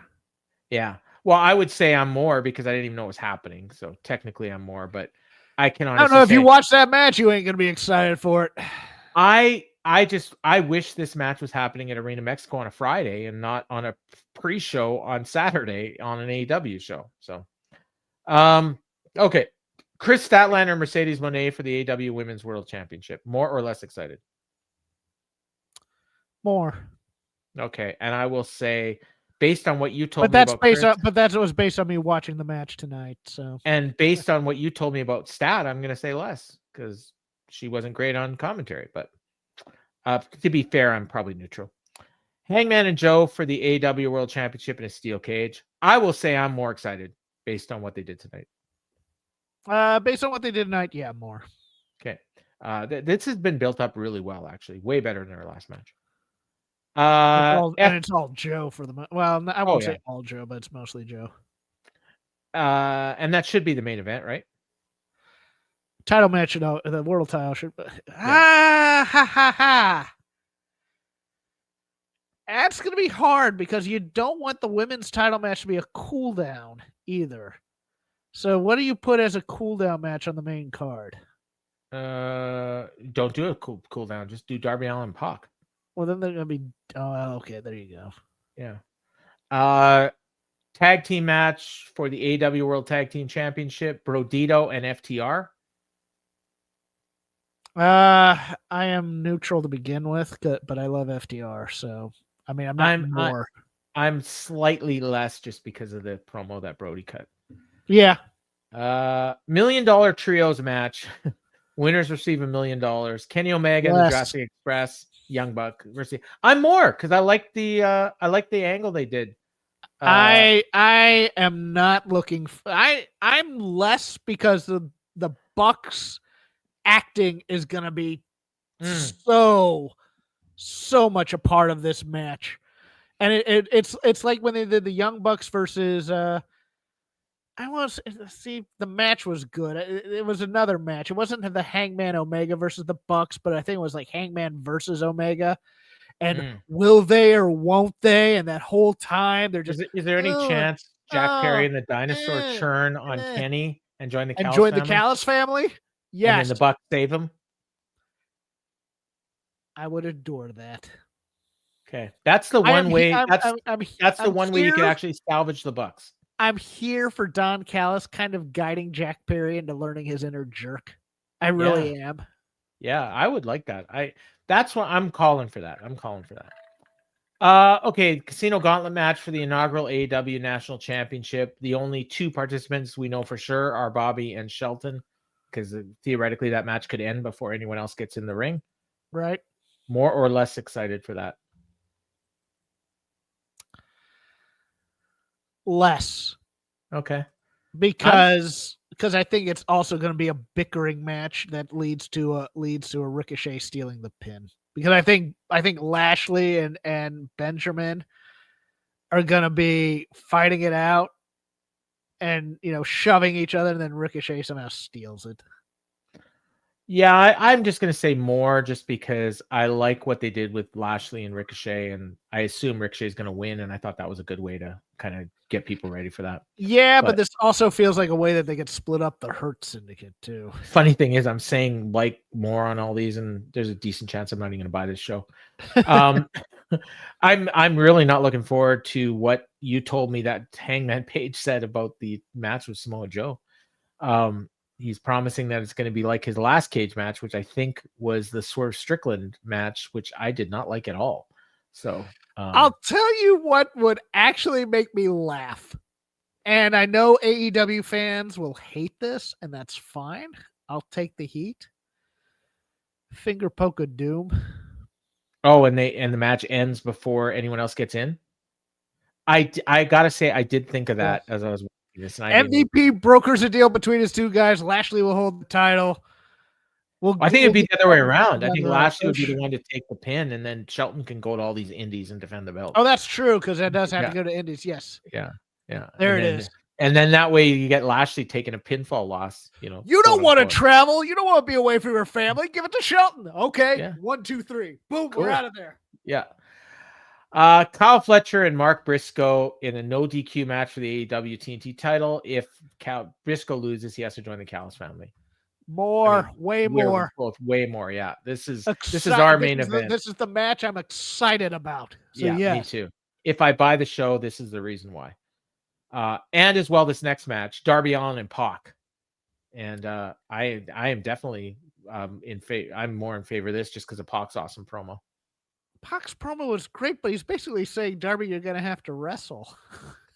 Yeah. Well, I would say I'm more because I didn't even know it was happening. So technically I'm more, but I can honestly I don't know if you watch that match, you ain't going to be excited for it. I wish this match was happening at Arena Mexico on a Friday and not on a pre-show on Saturday on an AEW show. So, okay. Chris Statlander, Mercedes Moné for the AEW Women's World Championship. More or less excited? More. Okay, and I will say, based on what you told me about Chris, but that was based on me watching the match tonight. So, and based on what you told me about Stat, I'm going to say less because she wasn't great on commentary. But to be fair, I'm probably neutral. Hangman and Joe for the AEW World Championship in a steel cage. I will say I'm more excited based on what they did tonight. Based on what they did tonight, yeah, more. Okay. This has been built up really well, actually. Way better than our last match. And it's all Joe for the well, I won't say all Joe, but it's mostly Joe. And that should be the main event, right? Title match, the world title should. That's gonna be hard because you don't want the women's title match to be a cool down either. So what do you put as a cool down match on the main card? Don't do a cool down. Just do Darby Allin and Pac. Well, then they're gonna be. Oh, okay. There you go. Yeah. Tag team match for the AEW World Tag Team Championship: Brodito and FTR. I am neutral to begin with, but I love FTR. So I mean, I'm slightly less just because of the promo that Brody cut. Yeah. $1 million trios match. Winners receive $1 million. Kenny Omega and the Jurassic Express, Young Buck versus. I'm more because I like the angle they did. I am not looking. I'm less because the Bucks acting is gonna be so much a part of this match, and it's like when they did the Young Bucks versus. The match was good. It was another match. It wasn't the Hangman Omega versus the Bucks, but I think it was like Hangman versus Omega. And will they or won't they? And that whole time they're just. Is there any chance Jack Perry and the Dinosaur churn on Kenny and join the Callis family? Yes. And then the Bucks save him? I would adore that. Okay. That's the one way. That's the one way you can actually salvage the Bucks. I'm here for Don Callis kind of guiding Jack Perry into learning his inner jerk. I really am. Yeah, I would like that. That's what I'm calling for that. Okay, Casino Gauntlet match for the inaugural AEW National Championship. The only two participants we know for sure are Bobby and Shelton, because theoretically that match could end before anyone else gets in the ring. Right. More or less excited for that? Less. Okay. Because I think it's also going to be a bickering match that leads to a Ricochet stealing the pin. Because I think Lashley and Benjamin are going to be fighting it out and shoving each other, and then Ricochet somehow steals it. Yeah, I'm just going to say more just because I like what they did with Lashley and Ricochet, and I assume Ricochet is going to win, and I thought that was a good way to kind of get people ready for that. Yeah, but this also feels like a way that they could split up the Hurt Syndicate too. Funny thing is, I'm saying like more on all these, and there's a decent chance I'm not even going to buy this show. I'm really not looking forward to what you told me that Hangman Page said about the match with Samoa Joe. He's promising that it's going to be like his last cage match, which I think was the Swerve Strickland match, which I did not like at all. So I'll tell you what would actually make me laugh. And I know AEW fans will hate this, and that's fine. I'll take the heat. Finger poke of doom. Oh, and the match ends before anyone else gets in. I gotta say, I did think of that as I was watching this. And MVP brokers a deal between his two guys. Lashley will hold the title. I think it'd be the other way around. I think Lashley would be the one to take the pin, and then Shelton can go to all these indies and defend the belt. Oh, that's true, because that does have to go to indies. Yes. Yeah. There it is. And then that way you get Lashley taking a pinfall loss. You don't want to travel. You don't want to be away from your family. Give it to Shelton. Okay. Yeah. 1, 2, 3. Boom. Cool. We're out of there. Yeah. Kyle Fletcher and Mark Briscoe in a no DQ match for the AEW TNT title. If Briscoe loses, he has to join the Callis family. Way more. Both way more. Yeah. This is our main event. This is the match I'm excited about. So yeah, me too. If I buy the show, this is the reason why. And as well, this next match, Darby Allin and Pac. And I am definitely in favor. I'm more in favor of this just because of Pac's awesome promo. Pac's promo was great, but he's basically saying, Darby, you're going to have to wrestle.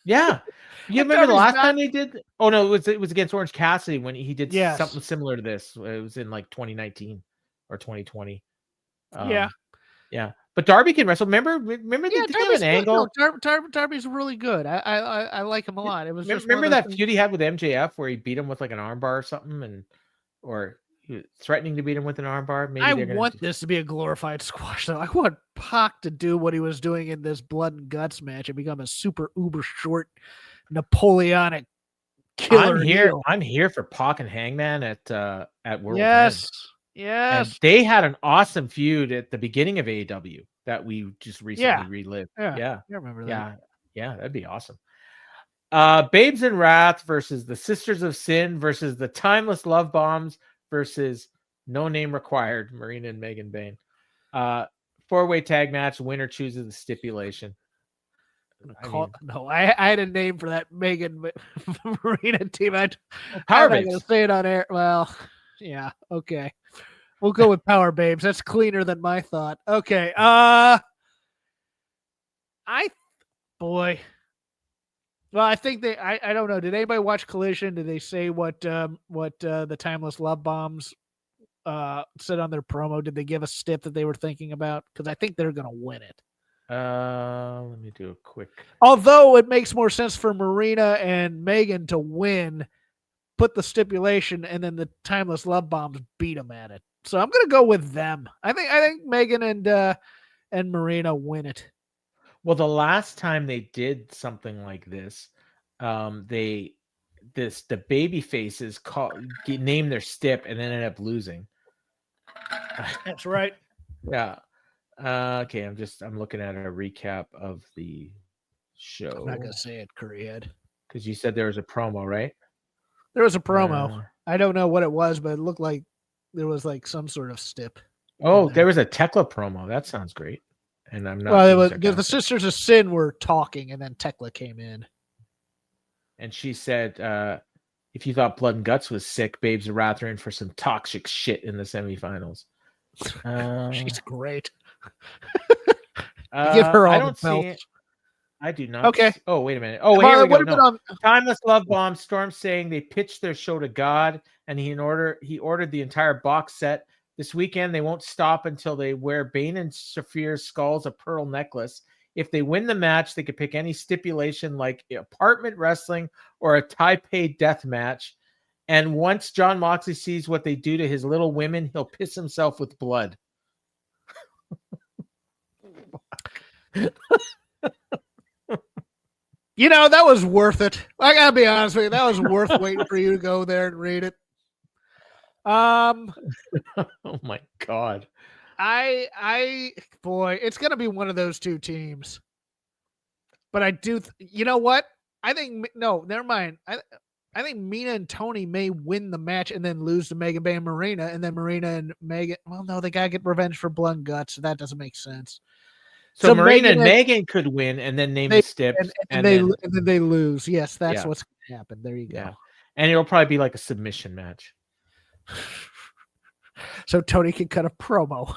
Yeah. You remember the last time they did? Oh, no, it was against Orange Cassidy when he did something similar to this. It was in like 2019 or 2020. Yeah. But Darby can wrestle. Remember they did an angle? Darby's really good. I like him a lot. It was remember that feud he had with MJF where he beat him with like an armbar or something, or he was threatening to beat him with an armbar. Maybe I want this to be a glorified squash, though. I want Pac to do what he was doing in this blood and guts match and become a super uber short Napoleonic killer. I'm here for Pac and Hangman at World's End. Yes. And they had an awesome feud at the beginning of AEW that we just recently relived. Yeah. I remember that. Yeah, that'd be awesome. Babes in Wrath versus the Sisters of Sin versus the Timeless Love Bombs versus No Name Required, Marina and Megan Bain. 4-way tag match. Winner chooses the stipulation. I had a name for that Megan Marina team. I'm not going to say it on air. Well, yeah, okay. We'll go with Power Babes. That's cleaner than my thought. Okay. Well, I think I don't know. Did anybody watch Collision? Did they say what the Timeless Love Bombs said on their promo? Did they give a stip that they were thinking about? Because I think they're going to win it. Let me do a quick. Although it makes more sense for Marina and Megan to win, put the stipulation, and then the Timeless Love Bombs beat them at it. So I'm going to go with them. I think Megan and Marina win it. Well, the last time they did something like this, the baby faces named their stip and then ended up losing. That's right. Yeah. Okay, I'm looking at a recap of the show. I'm not gonna say it, Curryhead, because you said there was a promo, right? There was a promo. I don't know what it was, but it looked like there was like some sort of stip. Oh, there was a Tekla promo. That sounds great. And I'm not. Well, it was because the Sisters of Sin were talking, and then Tekla came in, and she said, "If you thought Blood and Guts was sick, Babes of Wrath are in for some toxic shit in the semifinals." She's great. Give her all I the don't see belts. it. I do not. Okay. Oh, wait a minute. Oh, here we go. What No. about Timeless Love Bomb. Storm saying they pitched their show to God, and he ordered the entire box set. This weekend, they won't stop until they wear Bane and Saphir's skulls a pearl necklace. If they win the match, they could pick any stipulation like apartment wrestling or a Taipei death match. And once John Moxley sees what they do to his little women, he'll piss himself with blood. You know, that was worth it. I gotta be honest with you. That was worth waiting for you to go there and read it. Oh my God. Boy, it's gonna be one of those two teams. But I do, you know what? I think, no, never mind. I think Mina and Tony may win the match and then lose to Megan Bay and Marina, and then Marina and Megan. Well, no, they gotta get revenge for Blood and Guts, so that doesn't make sense. So Marina and Megan could win and then name the stip, and then they lose. Yes, that's what's going to happen. There you go. Yeah. And it'll probably be like a submission match. So Tony can cut a promo.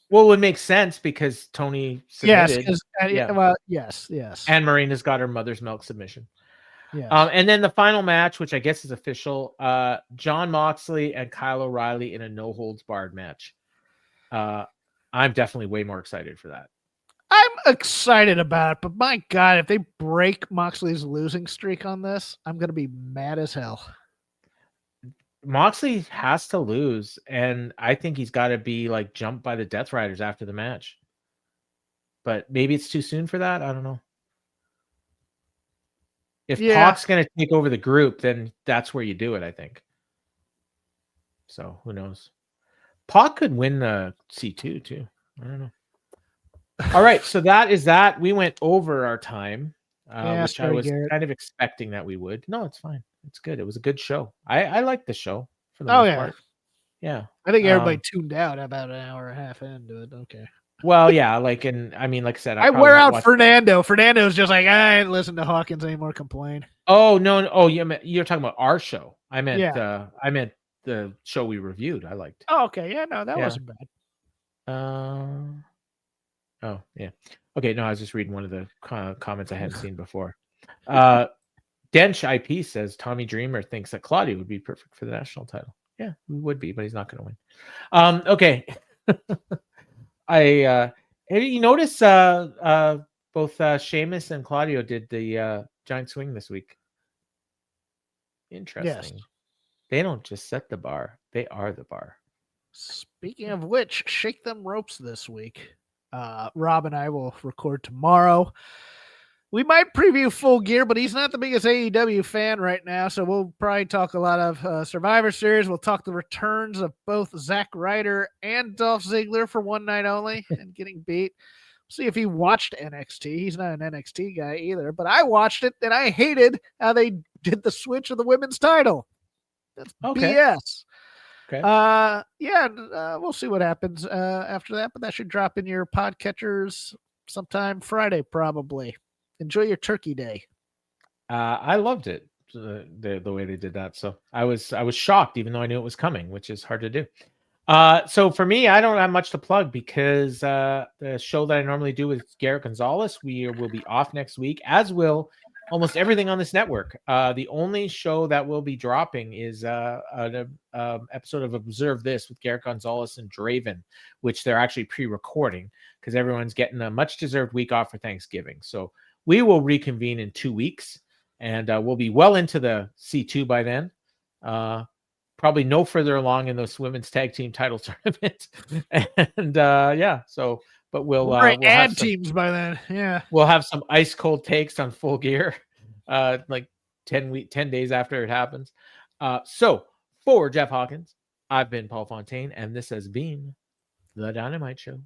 Well, it would make sense because Tony submitted. Yes, well, yes. And Marina's got her mother's milk submission. Yes. And then the final match, which I guess is official, John Moxley and Kyle O'Reilly in a no holds barred match. I'm definitely way more excited for that. I'm excited about it, but my God, if they break Moxley's losing streak on this, I'm going to be mad as hell. Moxley has to lose, and I think he's got to be like jumped by the Death Riders after the match. But maybe it's too soon for that. I don't know. If Pac's going to take over the group, then that's where you do it, I think. So who knows? Pac could win the C2 too. I don't know. All right, so that is that. We went over our time, which I was kind of expecting that we would. No, it's fine. It's good. It was a good show. I liked the show for the most part. Yeah. I think everybody tuned out about an hour and a half into it. Okay. Well, yeah, like I said, I wear out Fernando. Fernando's just like, I ain't listen to Hawkins anymore complain. Oh, no. Oh, you're talking about our show. I meant the show we reviewed. I liked. Oh, okay. Yeah, no, that wasn't bad. Oh, yeah. Okay, no, I was just reading one of the comments I hadn't seen before. Dench IP says Tommy Dreamer thinks that Claudio would be perfect for the national title. Yeah, he would be, but he's not going to win. Okay. You notice both Sheamus and Claudio did the giant swing this week. Interesting. Yes. They don't just set the bar; they are the bar. Speaking of which, shake them ropes this week. Rob and I will record tomorrow. We might preview Full Gear, but he's not the biggest AEW fan right now, so we'll probably talk a lot of Survivor Series. We'll talk the returns of both Zack Ryder and Dolph Ziggler for one night only and getting beat. See if he watched NXT. He's not an NXT guy either, but I watched it and I hated how they did the switch of the women's title. That's BS. Okay. We'll see what happens after that, but that should drop in your podcatchers sometime Friday, probably. Enjoy your Turkey Day. I loved it, the way they did that. So I was shocked, even though I knew it was coming, which is hard to do. So for me, I don't have much to plug because the show that I normally do with Garrett Gonzalez, we will be off next week, as will almost everything on this network. The only show that will be dropping is an episode of Observe This with Garrett Gonzalez and Draven, which they're actually pre-recording because everyone's getting a much-deserved week off for Thanksgiving. So we will reconvene in 2 weeks, and we'll be well into the C2 by then. Probably no further along in those women's tag team title tournament. And but we'll add teams by then. Yeah. We'll have some ice cold takes on Full Gear, like 10 days after it happens. So for Jeff Hawkins, I've been Paul Fontaine, and this has been the Dynamite Show.